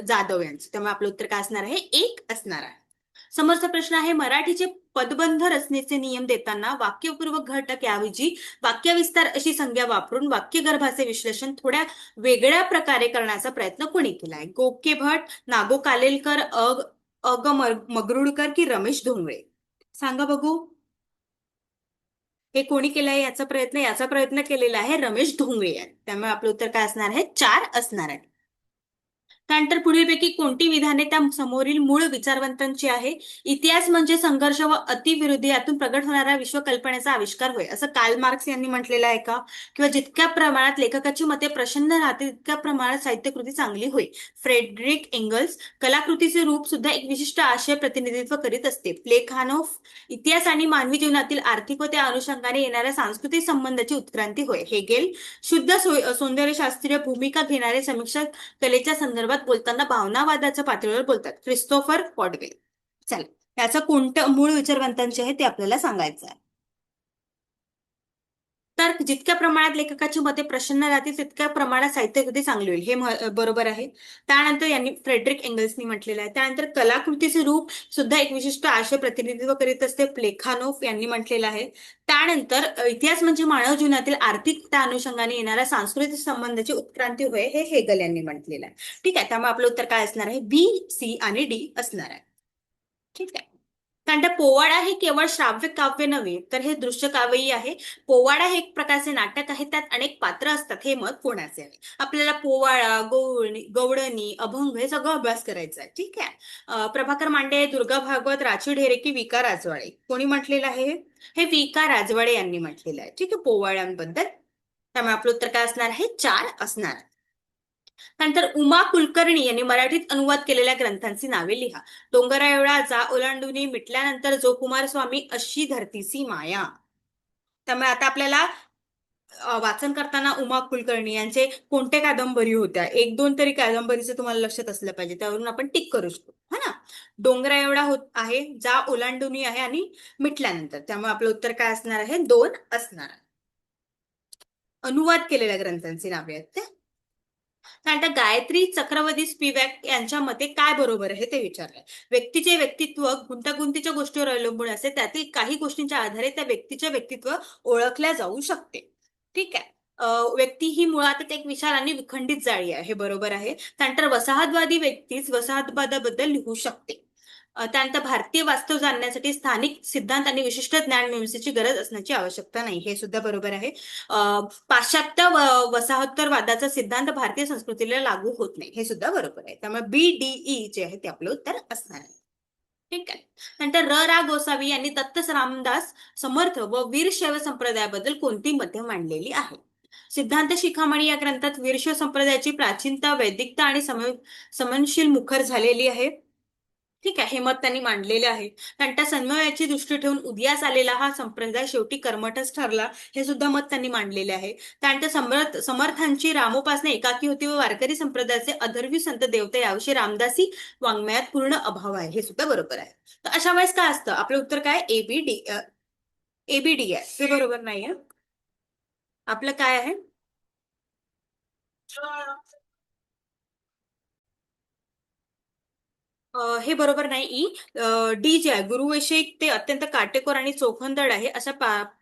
Speaker 1: जाधव यांचे. त्यामुळे आपलं उत्तर काय असणार आहे? 1 असणार आहे. समोरचा प्रश्न आहे, मराठीचे पदबंध रचनेचे नियम देताना वाक्यपूर्वक घटक ऐवजी वाक्यविस्तार अशी संज्ञा वापरून वाक्यगर्भाचे विश्लेषण थोड्या वेगळ्या प्रकारे करण्याचा प्रयत्न कोणी केलाय? गोके भट, नागो कालेलकर, अग मगरुडकर की रमेश धोंगळे? सांगा बघू. हे कोणी केलंय याचा प्रयत्न केलेला आहे रमेश धोंगळे यांनी. त्यामुळे आपलं उत्तर काय असणार आहे? 4 असणार आहे. त्यानंतर पुढीलपैकी कोणती विधाने त्या समोरील मूळ विचारवंतांची आहे? इतिहास म्हणजे संघर्ष व अतिविरुद्ध यातून प्रगट होणाऱ्या विश्वकल्पनेचा आविष्कार होय, असं कार्ल मार्क्स यांनी म्हटलेलं आहे का? किंवा जितक्या प्रमाणात लेखकाची मते प्रसन्न राहते तितक्या प्रमाणात साहित्यकृती चांगली होय, फ्रेडरिक एंगल्स. कलाकृतीचे रूप सुद्धा एक विशिष्ट आशय प्रतिनिधित्व करीत असते, प्लेखानोफ. इतिहास आणि मानवी जीवनातील आर्थिक व त्या अनुषंगाने येणाऱ्या सांस्कृतिक संबंधाची उत्क्रांती होय, हेगेल. शुद्ध सौंदर्यशास्त्रीय भूमिका घेणारे समीक्षक कलेच्या संदर्भात बोलताना भावनावादाच्या पातळीवर बोलतात, क्रिस्टोफर पॉडवेल. चला, याचं कोणतं मूळ विचारवंतांचे आहे ते आपल्याला सांगायचं आहे. तर जितक्या प्रमाणात लेखकाची मते प्रसन्न राहतील तितक्या प्रमाणात साहित्यकृती चांगली होईल, हे बरोबर आहे. त्यानंतर यांनी फ्रेडरिक एंगल्सनी म्हटलेलं आहे. त्यानंतर कलाकृतीचे रूप सुद्धा एक विशिष्ट आशय प्रतिनिधित्व करीत असते, प्लेखानोफ यांनी म्हटलेलं आहे. त्यानंतर इतिहास म्हणजे मानव जीवनातील आर्थिक त्या अनुषंगाने येणाऱ्या सांस्कृतिक संबंधाची उत्क्रांती होय, हे हेगल यांनी म्हटलेलं आहे. ठीक आहे, त्यामुळे आपलं उत्तर काय असणार आहे? बी, सी आणि डी असणार आहे. ठीक आहे. त्यानंतर पोवाडा हे केवळ श्राव्य काव्य नव्हे तर हे दृश्य काव्यही आहे. पोवाडा हे एक प्रकारचे नाटक आहे, त्यात अनेक पात्र असतात. हे मत कोणाचे आहे? आपल्याला पोवाडा, गवळणी, अभंग हे सगळं अभ्यास करायचं आहे. ठीक आहे. प्रभाकर मांडे, दुर्गा भागवत, राची ढेरे की विका राजवाडे? कोणी म्हटलेलं आहे? हे विका राजवाडे यांनी म्हटलेलं आहे. ठीक आहे, पोवाड्यांबद्दल. त्यामुळे आपलं उत्तर काय असणार आहे? 4 असणार आहे. त्यानंतर उमा कुलकर्णी यांनी मराठीत अनुवाद केलेल्या ग्रंथांची नावे लिहा. डोंगरा एवढा जा ओलांडुनी, मिटल्यानंतर जो कुमारस्वामी, अशी धरतीची माया. त्यामुळे आता आपल्याला वाचन करताना उमा कुलकर्णी यांचे कोणत्या कादंबरी होत्या, 1-2 तरी कादंबरीचं तुम्हाला लक्षात असलं पाहिजे, त्यावरून आपण टिक करू शकतो, है ना. डोंगरा एवढा होत आहे, जा ओलांडुनी आहे आणि मिटल्यानंतर. त्यामुळे आपलं उत्तर काय असणार आहे? 2 असणार आहे. अनुवाद केलेल्या ग्रंथांची नावे आहेत ते. त्यानंतर गायत्री चक्रवर्ती स्पिवॅक यांच्या मते काय बरोबर आहे ते विचारलंय. व्यक्तीचे व्यक्तित्व गुंतागुंतीच्या गोष्टीवर अवलंबून असते, त्यातील काही गोष्टींच्या आधारे त्या व्यक्तीचे व्यक्तित्व ओळखल्या जाऊ शकते. ठीक आहे. व्यक्ती ही मुळातच एक विशाल आणि विखंडित जाळी आहे, हे बरोबर आहे. त्यानंतर वसाहतवादी व्यक्तीच वसाहतवादाबद्दल लिहू शकते. त्यानंतर भारतीय वास्तव जाणण्यासाठी स्थानिक सिद्धांत आणि विशिष्ट ज्ञान मीमांसेची गरज असण्याची आवश्यकता नाही, हे सुद्धा बरोबर आहे. पाश्चात्य वसाहतवादाचा सिद्धांत भारतीय संस्कृतीला लागू होत नाही, हे सुद्धा बरोबर आहे. त्यामुळे बी, डी, ई जे आहे ते आपलं उत्तर असणार आहे. ठीक आहे. नंतर रा गोसावी यांनी दत्त रामदास समर्थ व वीरशैव संप्रदायाबद्दल कोणती मते मांडलेली आहे? सिद्धांत शिखामणी या ग्रंथात वीरशैव संप्रदायाची प्राचीनता, वैदिकता आणि समनशील मुखर झालेली आहे. ठीक आहे, हे मत त्यांनी मांडलेले आहे. कारण त्या सन्मयाची दृष्टी ठेवून उदयास आलेला हा संप्रदाय शेवटी कर्मठच ठरला, हे सुद्धा मत त्यांनी मांडलेले आहे. त्यानंतर समर्थांची रामोपासना एकाकी होती व वारकरी संप्रदायाचे अधर्वी संत देवता याविषयी रामदासी वाङ्मयात पूर्ण अभाव आहे, हे सुद्धा बरोबर आहे. तर अशा वेळेस काय असतं, आपलं उत्तर काय, एबीडी आहे, हे बरोबर नाही आहे. आपलं काय आहे? हे बरोबर नाही. डी जे आहे, गुरुविषयी ते अत्यंत काटेकोर आणि चोखंदळ आहे. अशा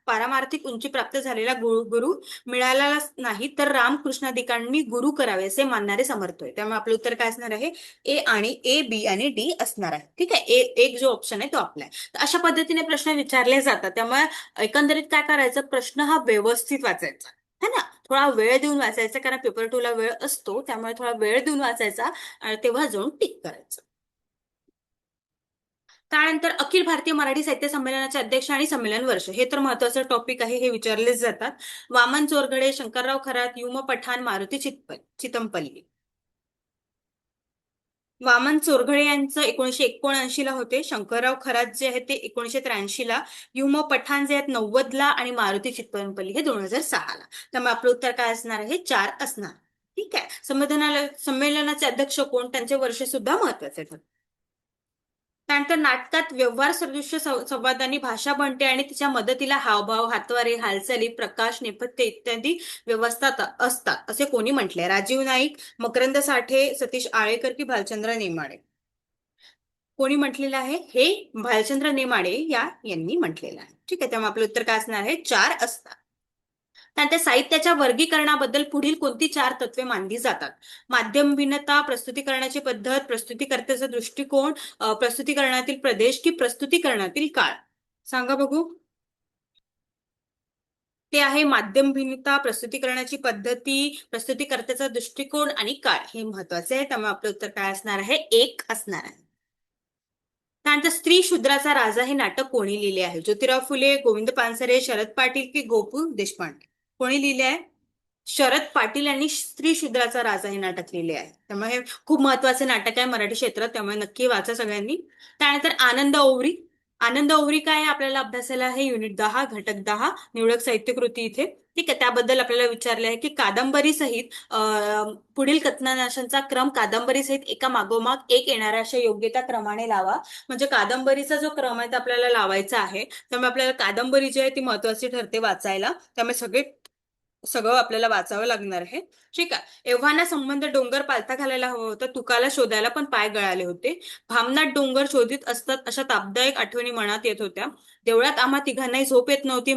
Speaker 1: पारमार्थिक उंची प्राप्त झालेला गुरु मिळालाच नाही तर रामकृष्णाधिकांनी गुरु करावे असे मानणारे समर्थ होय. त्यामुळे आपलं उत्तर काय असणार आहे? ए आणि ए, बी आणि डी असणार आहे. ठीक आहे, एक जो ऑप्शन आहे तो आपला आहे. तर अशा पद्धतीने प्रश्न विचारले जातात. त्यामुळे एकंदरीत काय करायचं, प्रश्न हा व्यवस्थित वाचायचा है ना. थोडा वेळ देऊन वाचायचा, कारण पेपर 2 ला वेळ असतो, त्यामुळे थोडा वेळ देऊन वाचायचा आणि तेव्हा जाऊन टिक करायचं. त्यानंतर अखिल भारतीय मराठी साहित्य संमेलनाचे अध्यक्ष आणि संमेलन वर्ष, हे तर महत्वाचं टॉपिक आहे, हे विचारलेच जातात. वामन चोरघडे, शंकरराव खरात, युम पठाण, मारुती चितमपल्ली. वामन चोरघडे यांचं 1979 ला होते, शंकरराव खरात जे आहेत ते 1983 ला, युम पठाण जे आहेत 90 ला, आणि मारुती चितमपल्ली हे 2006 ला. त्यामुळे आपलं उत्तर काय असणार आहे? 4 असणार. ठीक आहे, संमेलनाचे अध्यक्ष कोण, त्यांचे वर्ष सुद्धा महत्वाचे ठरतात. त्यानंतर नाटकात व्यवहार सदृश्य संवादांनी भाषा बनते आणि तिच्या मदतीला हावभाव, हातवारे, हालचाली, प्रकाश, नेपथ्य इत्यादी व्यवस्था असतात, असे कोणी म्हटले? राजीव नाईक, मकरंद साठे, सतीश आळेकर की भालचंद्र नेमाडे? कोणी म्हटलेलं आहे हे? भालचंद्र नेमाडे यांनी म्हटलेलं आहे. ठीक आहे, त्यामुळे आपलं उत्तर काय असणार आहे? 4 असतात. त्यानंतर साहित्याच्या वर्गीकरणाबद्दल पुढील कोणती 4 तत्वे मानली जातात? माध्यम भिन्नता, प्रस्तुतीकरणाची पद्धत, प्रस्तुतीकर्त्याचा दृष्टिकोन, प्रस्तुतीकरणातील प्रदेश की प्रस्तुतीकरणातील काळ? सांगा बघू. ते आहे माध्यम भिन्नता, प्रस्तुतीकरणाची पद्धती, प्रस्तुतीकर्त्याचा दृष्टिकोन आणि काळ, हे महत्वाचे आहे. त्यामुळे आपलं उत्तर काय असणार आहे? 1 असणार आहे. त्यानंतर स्त्री शूद्राचा राजा हे नाटक कोणी लिहिले आहे? ज्योतिराव फुले, गोविंद पानसरे, शरद पाटील की गोपू देशपांडे? कोणी लिहिले आहे? शरद पाटील यांनी स्त्री शूद्राचा राजा हे नाटक लिहिले आहे. त्यामुळे हे खूप महत्वाचे नाटक आहे मराठी क्षेत्रात, त्यामुळे नक्की वाचा सगळ्यांनी. त्यानंतर आनंद ओवरी. आनंद ओवरी काय आहे आपल्याला अभ्यासाला आहे? युनिट 10, घटक 10, निवडक साहित्य कृती इथे. ठीक आहे, त्याबद्दल आपल्याला विचारले आहे की कादंबरी सहित पुढील कथनांशांचा क्रम कादंबरी सहित एका मागोमाग एक येणाऱ्या अशा योग्यता क्रमाने लावा. म्हणजे कादंबरीचा जो क्रम आहे तो आपल्याला लावायचा आहे. त्यामुळे आपल्याला कादंबरी जी आहे ती महत्वाची ठरते वाचायला. त्यामुळे सगळं आपल्याला वाचावं लागणार आहे. ठीक आहे. एव्हाना संबंध डोंगर पालथा घालायला हवं होतं, तुकाला शोधायला पण पाय गळाले होते. भामनाट डोंगर शोधित असतात अशा तापदायक आठवणी मनात येत होत्या. देवळात आम्हा तिघांनाही झोप येत नव्हती.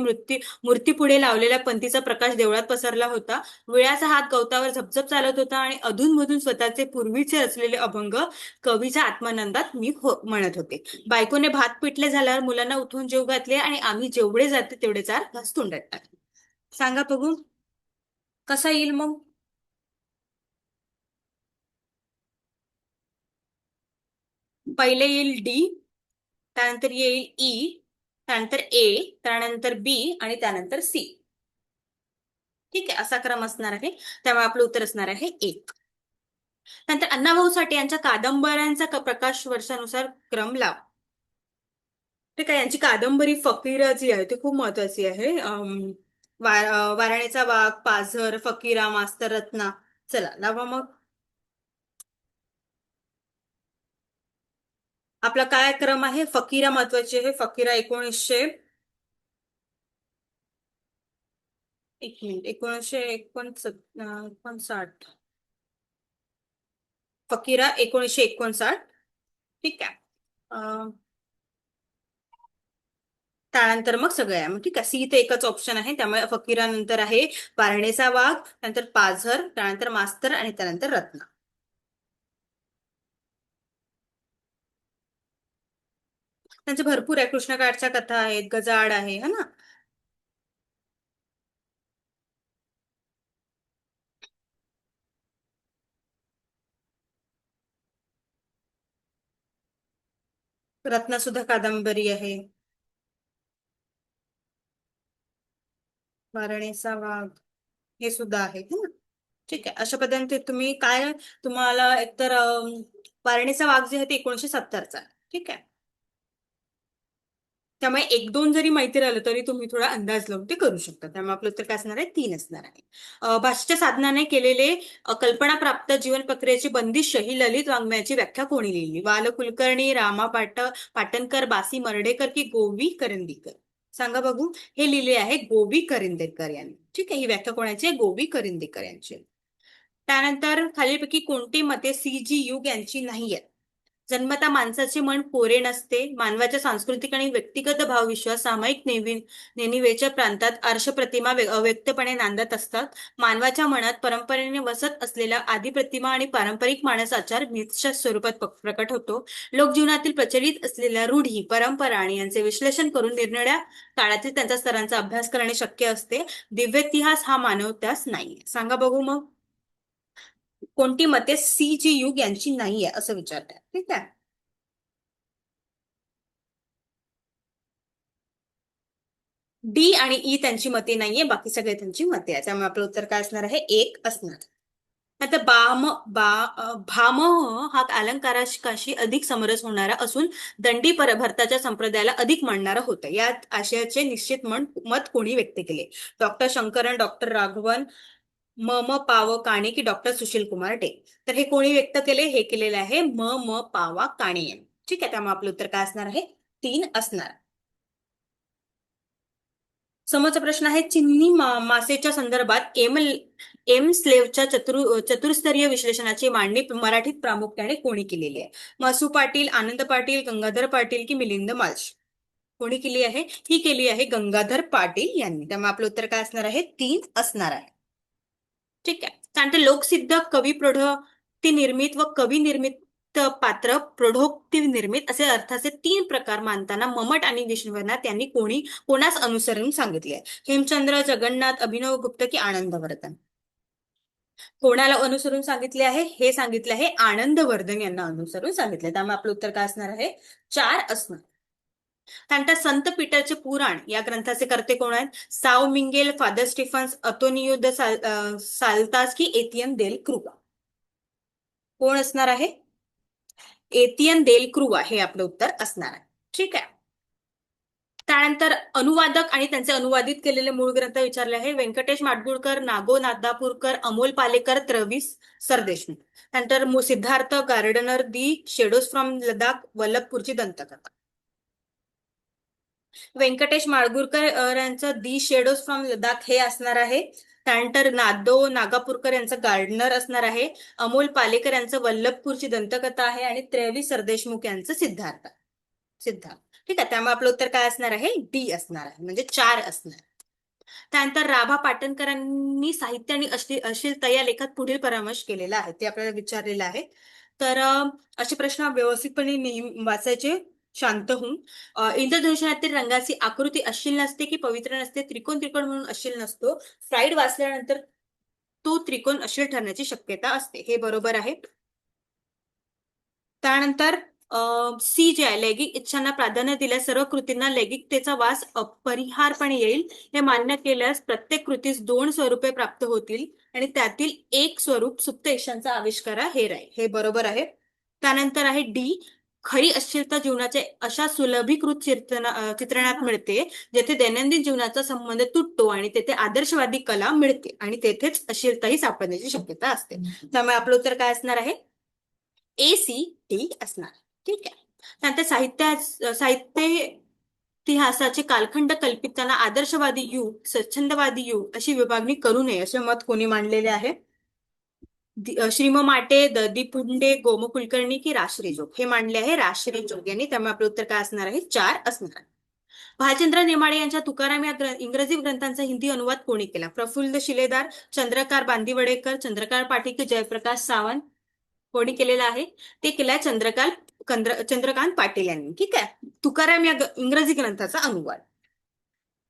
Speaker 1: मूर्ती पुढे लावलेल्या पंथीचा प्रकाश देवळात पसरला होता. विळ्याचा हात गवतावर झपझप चालत होता आणि अधूनमधून स्वतःचे पूर्वीचे असलेले अभंग कवीच्या आत्मानंदात मी म्हणत होते. बायकोने भात पिटले झाल्यावर मुलांना उठवून जेव घातले आणि आम्ही जेवढे जाते तेवढे 4 घास तोंडात टाकले. सांगा बघू कसा येईल मग? पहिले येईल डी, त्यानंतर येईल ई, त्यानंतर ए, त्यानंतर बी आणि त्यानंतर सी. ठीक आहे, असा क्रम असणार आहे. त्यामुळे आपलं उत्तर असणार आहे 1. नंतर अण्णाभाऊ साठे यांच्या कादंबऱ्यांचा प्रकाश वर्षानुसार क्रम लाव. ठीक आहे, यांची कादंबरी फकीरा जी आहे ती खूप महत्वाची आहे. वाराणीचा वाघ, पाझर, फकीरा, मास्तर रत्ना. चला लावा मग. आपला काय क्रम आहे? फकीरा महत्वाची आहे. फकीरा 1959. फकीरा 1959. ठीक आहे. अं, त्यानंतर मग सगळे आहे. मग ठीक आहे, सी ते एकच ऑप्शन आहे. त्यामुळे फकीरा नंतर आहे पारणेचा वाघ, त्यानंतर पाझर, त्यानंतर मास्तर आणि त्यानंतर रत्ना. त्यांचे भरपूर आहे. कृष्णकाठच्या कथा आहेत, गजाड आहे है ना. रत्ना सुद्धा कादंबरी आहे. पारणेचा वाघ हे सुद्धा आहे है ना. ठीक आहे, अशा पद्धतीने तुम्ही काय, तुम्हाला एकतर वारणेचा वाघ जे आहे ते 1970चा. ठीक आहे. त्यामुळे एक दोन जरी माहिती राहिलं तरी तुम्ही थोडा अंदाज लावून ते करू शकता. त्यामुळे आपलं उत्तर काय असणार आहे? 3 असणार आहे. भाषेच्या साधनाने केलेले कल्पनाप्राप्त जीवन प्रक्रियेची बंदिश ही ललित वाङ्मयाची व्याख्या कोणी लिहिली? बाल कुलकर्णी, रामा पाटणकर, बासी मर्ढेकर की गोवी करंदीकर? सांगा बघू. हे लिहिले आहे गोवी करंदीकर यांनी. ठीक आहे. ही व्याख्या कोणाची आहे? गोवी करंदीकर यांची. त्यानंतर खालीलपैकी कोणती मते सी.जी. युग यांची नाही आहेत? जन्मता माणसाचे मन कोरे नसते. मानवाच्या सांस्कृतिक आणि व्यक्तिगत भावविश्वास सामायिक नेणिवेच्या प्रांतात आर्षप्रतिमा अव्यक्तपणे नांदत असतात. मानवाच्या मनात परंपरेने वसत असलेला आदिप्रतिमा आणि पारंपरिक मानस आचार मिथच्या स्वरूपात प्रकट होतो. लोकजीवनातील प्रचलित असलेल्या रूढी, परंपरा आणि यांचे विश्लेषण करून निरनिराळ्या काळातील त्यांच्या स्तरांचा अभ्यास करणे शक्य असते. दिव्यइतिहास हा मानवत्यास नाही. सांगा बघू मग. कोणती मते सी.जी. युग यांची नाहीये असं विचारतात. ठीक आहे. डी आणि ई त्यांची मते नाहीये, बाकी सगळे त्यांची मते आहे. त्यामुळे आपलं उत्तर काय असणार आहे? 1 असणार. आता भाम हा अलंकाराशी अधिक समरस होणारा असून दंडी भरताच्या संप्रदायाला अधिक मांडणारा होता. या आशयाचे निश्चित मत कोणी व्यक्त केले? डॉक्टर शंकरन, डॉक्टर राघवन, म पाव काणे की डॉक्टर सुशील कुमार डे? तर हे कोणी व्यक्त केले? हे केलेले आहे पावा काणे यांनी. ठीक आहे. त्यामुळे आपलं उत्तर काय असणार आहे? 3 असणार. समोरचा प्रश्न आहे चिन्नी मासेच्या संदर्भात एम स्लेवच्या चतुर्स्तरीय विश्लेषणाची मांडणी मराठीत प्रामुख्याने कोणी केलेली आहे? मासू पाटील, आनंद पाटील, गंगाधर पाटील की मिलिंद मालश? कोणी केली आहे? ही केली आहे गंगाधर पाटील यांनी. त्यामुळे आपलं उत्तर काय असणार आहे? 3 असणार आहे. ठीक आहे. त्यानंतर लोकसिद्ध, कवी प्रौढोक्ती निर्मित व कवी निर्मित पात्र प्रौढोक्ती निर्मित असे अर्थाचे 3 प्रकार मानताना मम्मट आणि विश्वनाथ यांनी कोणास अनुसरून सांगितले आहे? हेमचंद्र, जगन्नाथ, अभिनव गुप्त की आनंदवर्धन? कोणाला अनुसरून सांगितले आहे? हे सांगितले आहे आनंदवर्धन यांना अनुसरून सांगितले. त्यामुळे आपलं उत्तर काय असणार आहे? 4 असणार. त्यानंतर संत पीटरचे पुराण या ग्रंथाचे कर्ते कोण आहेत? साव मिंगेल, फादर स्टीफन्स, अतोनियो द साल्तास की एथियन देल क्रुवा? कोण असणार आहे? एथियन देल क्रुवा हे आपलं उत्तर असणार आहे. ठीक आहे. त्यानंतर अनुवादक आणि त्यांचे अनुवादित केलेले मूळ ग्रंथ विचारले आहे. व्यंकटेश माडगुळकर, नागो नादापूरकर, अमोल पालेकर, त्रवीस सरदेशमुख? त्यानंतर Siddharth Gardner, the shadows from Ladakh, वल्लभपूरची दंतकथा? व्यंकटेश माडगुळकर यांचं दी शेडोज फ्रॉम लडाख हे असणार आहे. त्यानंतर नागापूरकर यांचं गार्डनर असणार आहे. अमोल पालेकर यांचं वल्लभपूरची दंतकथा आहे आणि त्रयवी सरदेशमुख यांचं सिद्धार्थ. ठीक आहे. त्यामुळे आपलं उत्तर काय असणार आहे? डी असणार आहे. म्हणजे 4 असणार. त्यानंतर राभा पाटणकरांनी साहित्य आणि अश्लीलता या लेखात पुढील परामर्श केलेला आहे ते आपल्याला विचारलेलं आहे. तर असे प्रश्न व्यवस्थितपणे वाचायचे शांत होऊन. इंद्रधनुष्यातील रंगाची आकृती अश्लील नसते की पवित्र नसते? त्रिकोण त्रिकोण म्हणून अश्लील नसतो. फ्राईड वाचल्यानंतर तो त्रिकोण अश्लील ठरण्याची शक्यता असते. हे बरोबर आहे. त्यानंतर सी जे आहे लैंगिक इच्छांना प्राधान्य दिल्यास सर्व कृतींना लैंगिकतेचा वास अपरिहारपणे येईल. हे मान्य केल्यास प्रत्येक कृतीस 2 स्वरूपे प्राप्त होतील आणि त्यातील एक स्वरूप सुप्त इच्छांचा आविष्कार हे राहील. हे बरोबर आहे. त्यानंतर आहे डी, खरी अश्लीलता जीवनाचे अशा सुलभीकृत चित्रणात मिळते जेथे दैनंदिन जीवनाचा संबंध तुटतो आणि तेथे आदर्शवादी कला मिळते आणि तेथेच अश्लीलताही सापडण्याची शक्यता असते. त्यामुळे आपलं उत्तर काय असणार आहे? ACD असणार. ठीक आहे. त्यानंतर साहित्य इतिहासाचे कालखंड कल्पिताना आदर्शवादी युग, स्वच्छंदवादी युग अशी विभागणी करू नये असे मत कोणी मांडलेले आहे? श्रीम माटे, दी पुंडे, गोम कुलकर्णी की राश्री जोग? हे मांडले आहे राश्री जोग यांनी. त्यामुळे आपलं उत्तर काय असणार आहे? 4 असणार आहे. भालचंद्र नेमाडे यांच्या तुकाराम या इंग्रजी ग्रंथांचा हिंदी अनुवाद कोणी केला? प्रफुल्ल शिलेदार, चंद्रकांत बांदिवडेकर, चंद्रकांत पाटील की जयप्रकाश सावंत? कोणी केलेला आहे? ते केलाय चंद्रकांत पाटील यांनी. ठीक आहे. तुकाराम या इंग्रजी ग्रंथाचा अनुवाद.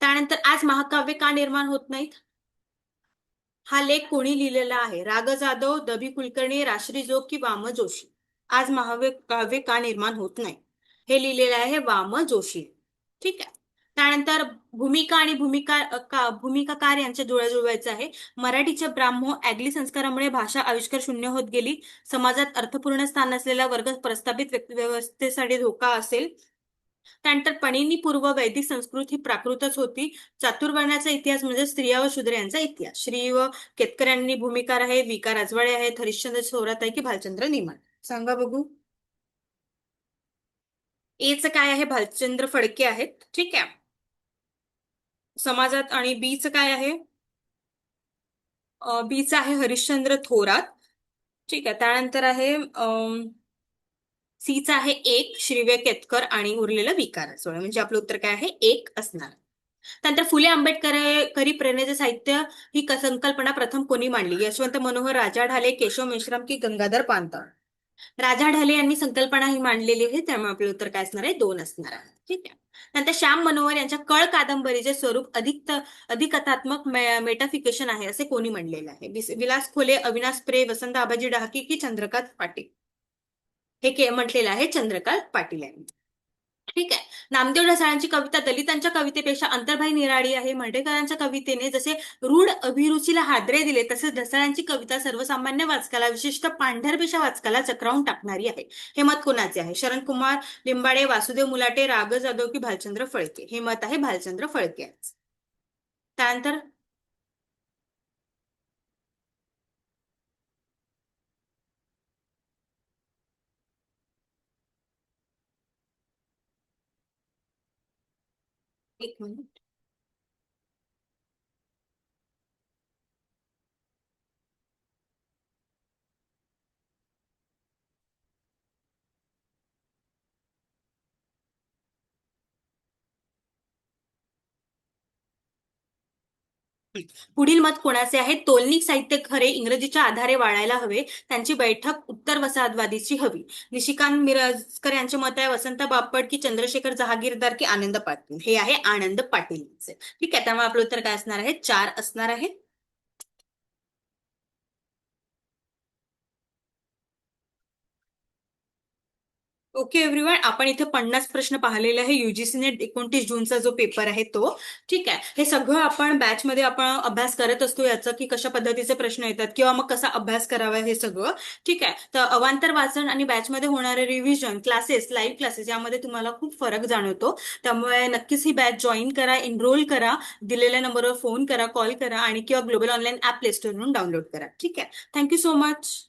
Speaker 1: त्यानंतर आज महाकाव्य का निर्माण होत नाहीत? हा लेख कोणी लिहिलेला आहे? राग जाधव, दभी कुलकर्णी, राश्री जोग की वाम जोशी? आज महाकाव्य का निर्माण होत नाही? हे लिहिलेलं आहे वाम जोशी. ठीक आहे. त्यानंतर भूमिका आणि भूमिकाकार यांच्या जुळ्या जुळवायचं आहे. मराठीच्या ब्राह्मो ऍग्ली संस्कारामुळे भाषा आविष्कार शून्य होत गेली. समाजात अर्थपूर्ण स्थान नसलेला वर्ग प्रस्थापित व्यवस्थेसाठी धोका असेल. त्यानंतर पणिनी पूर्व वैदिक संस्कृती ही प्राकृतच होती. चातुर्वर्ण्याचा इतिहास म्हणजे स्त्रिया व शूद्र यांचा इतिहास. श्री व केतकर यांनी भूमिकार आहेत, विका राजवाडे आहेत, हरिश्चंद्र थोरात आहे की भालचंद्र नेमान. सांगा बघू. एचं काय आहे? भालचंद्र फडके आहेत. ठीक आहे. समाजात आणि बीचं काय आहे? बीचं आहे हरिश्चंद्र थोरात. ठीक आहे. त्यानंतर आहे सीचा आहे एक श्रीव्य केतकर आणि उरलेलं विकार सोळा. म्हणजे आपलं उत्तर काय आहे? एक असणार. त्यानंतर फुले आंबेडकरी प्रेरणेचे साहित्य ही संकल्पना प्रथम कोणी मांडली? यशवंत मनोहर, राजा ढाले, केशव मेश्राम की गंगाधर पानतळ. राजा ढाले यांनी संकल्पना ही मांडलेली आहे, त्यामुळे आपलं उत्तर काय असणार आहे? दोन असणार आहे. ठीक आहे. नंतर श्याम मनोहर यांच्या कळ कादंबरीचे स्वरूप अधिक कथात्मक मेटाफिकेशन आहे असे कोणी म्हणलेलं आहे? विलास खोले, अविनाश प्रे, वसंत आबाजी डहाके की चंद्रकांत पाटील. हे म्हटलेलं आहे चंद्रकांत पाटील यांनी. ठीक आहे. नामदेव ढसाळांची कविता दलितांच्या कवितेपेक्षा अंतर्भाई निराळी आहे. मर्ढेकरांच्या कवितेने जसे रूढ अभिरुचीला हादरे दिले, तसेच ढसाळांची कविता सर्वसामान्य वाचकाला, विशिष्ट पांढरपेशा वाचकाला चक्रावून टाकणारी आहे. हे मत कोणाचे आहे? शरणकुमार लिंबाडे, वासुदेव मुलाटे, राग जाधव की भालचंद्र फळके. हे मत आहे भालचंद्र फळके. त्यानंतर एक मिनिट. पुढील मत कोणाचे आहे? तोलनिक साहित्य खरे इंग्रजीच्या आधारे वाढायला हवे. त्यांची बैठक उत्तर वसाहतवादीची हवी. निशिकांत मिरजकर यांचे मत आहे वसंत बापट की चंद्रशेखर जहागीरदार की आनंद पाटील. हे आहे आनंद पाटील. ठीक आहे. त्यामुळे आपलं उत्तर काय असणार आहे? 4 असणार आहे. ओके एव्हरीवन, आपण इथे 50 प्रश्न पाहिलेले आहे. युजीसी नेट 29 जूनचा जो पेपर आहे तो. ठीक आहे. हे सगळं आपण बॅचमध्ये आपण अभ्यास करत असतो याचं, की कशा पद्धतीचे प्रश्न येतात किंवा मग कसा अभ्यास करावा हे सगळं. ठीक आहे. तर अवांतर वाचन आणि बॅचमध्ये होणारे रिव्हिजन क्लासेस, लाईव्ह क्लासेस यामध्ये तुम्हाला खूप फरक जाणवतो. त्यामुळे नक्कीच ही बॅच जॉईन करा, एनरोल करा, दिलेल्या नंबरवर फोन करा, कॉल करा आणि किंवा ग्लोबल ऑनलाईन ऍप प्ले स्टोरवरून डाउनलोड करा. ठीक आहे. Thank you so much.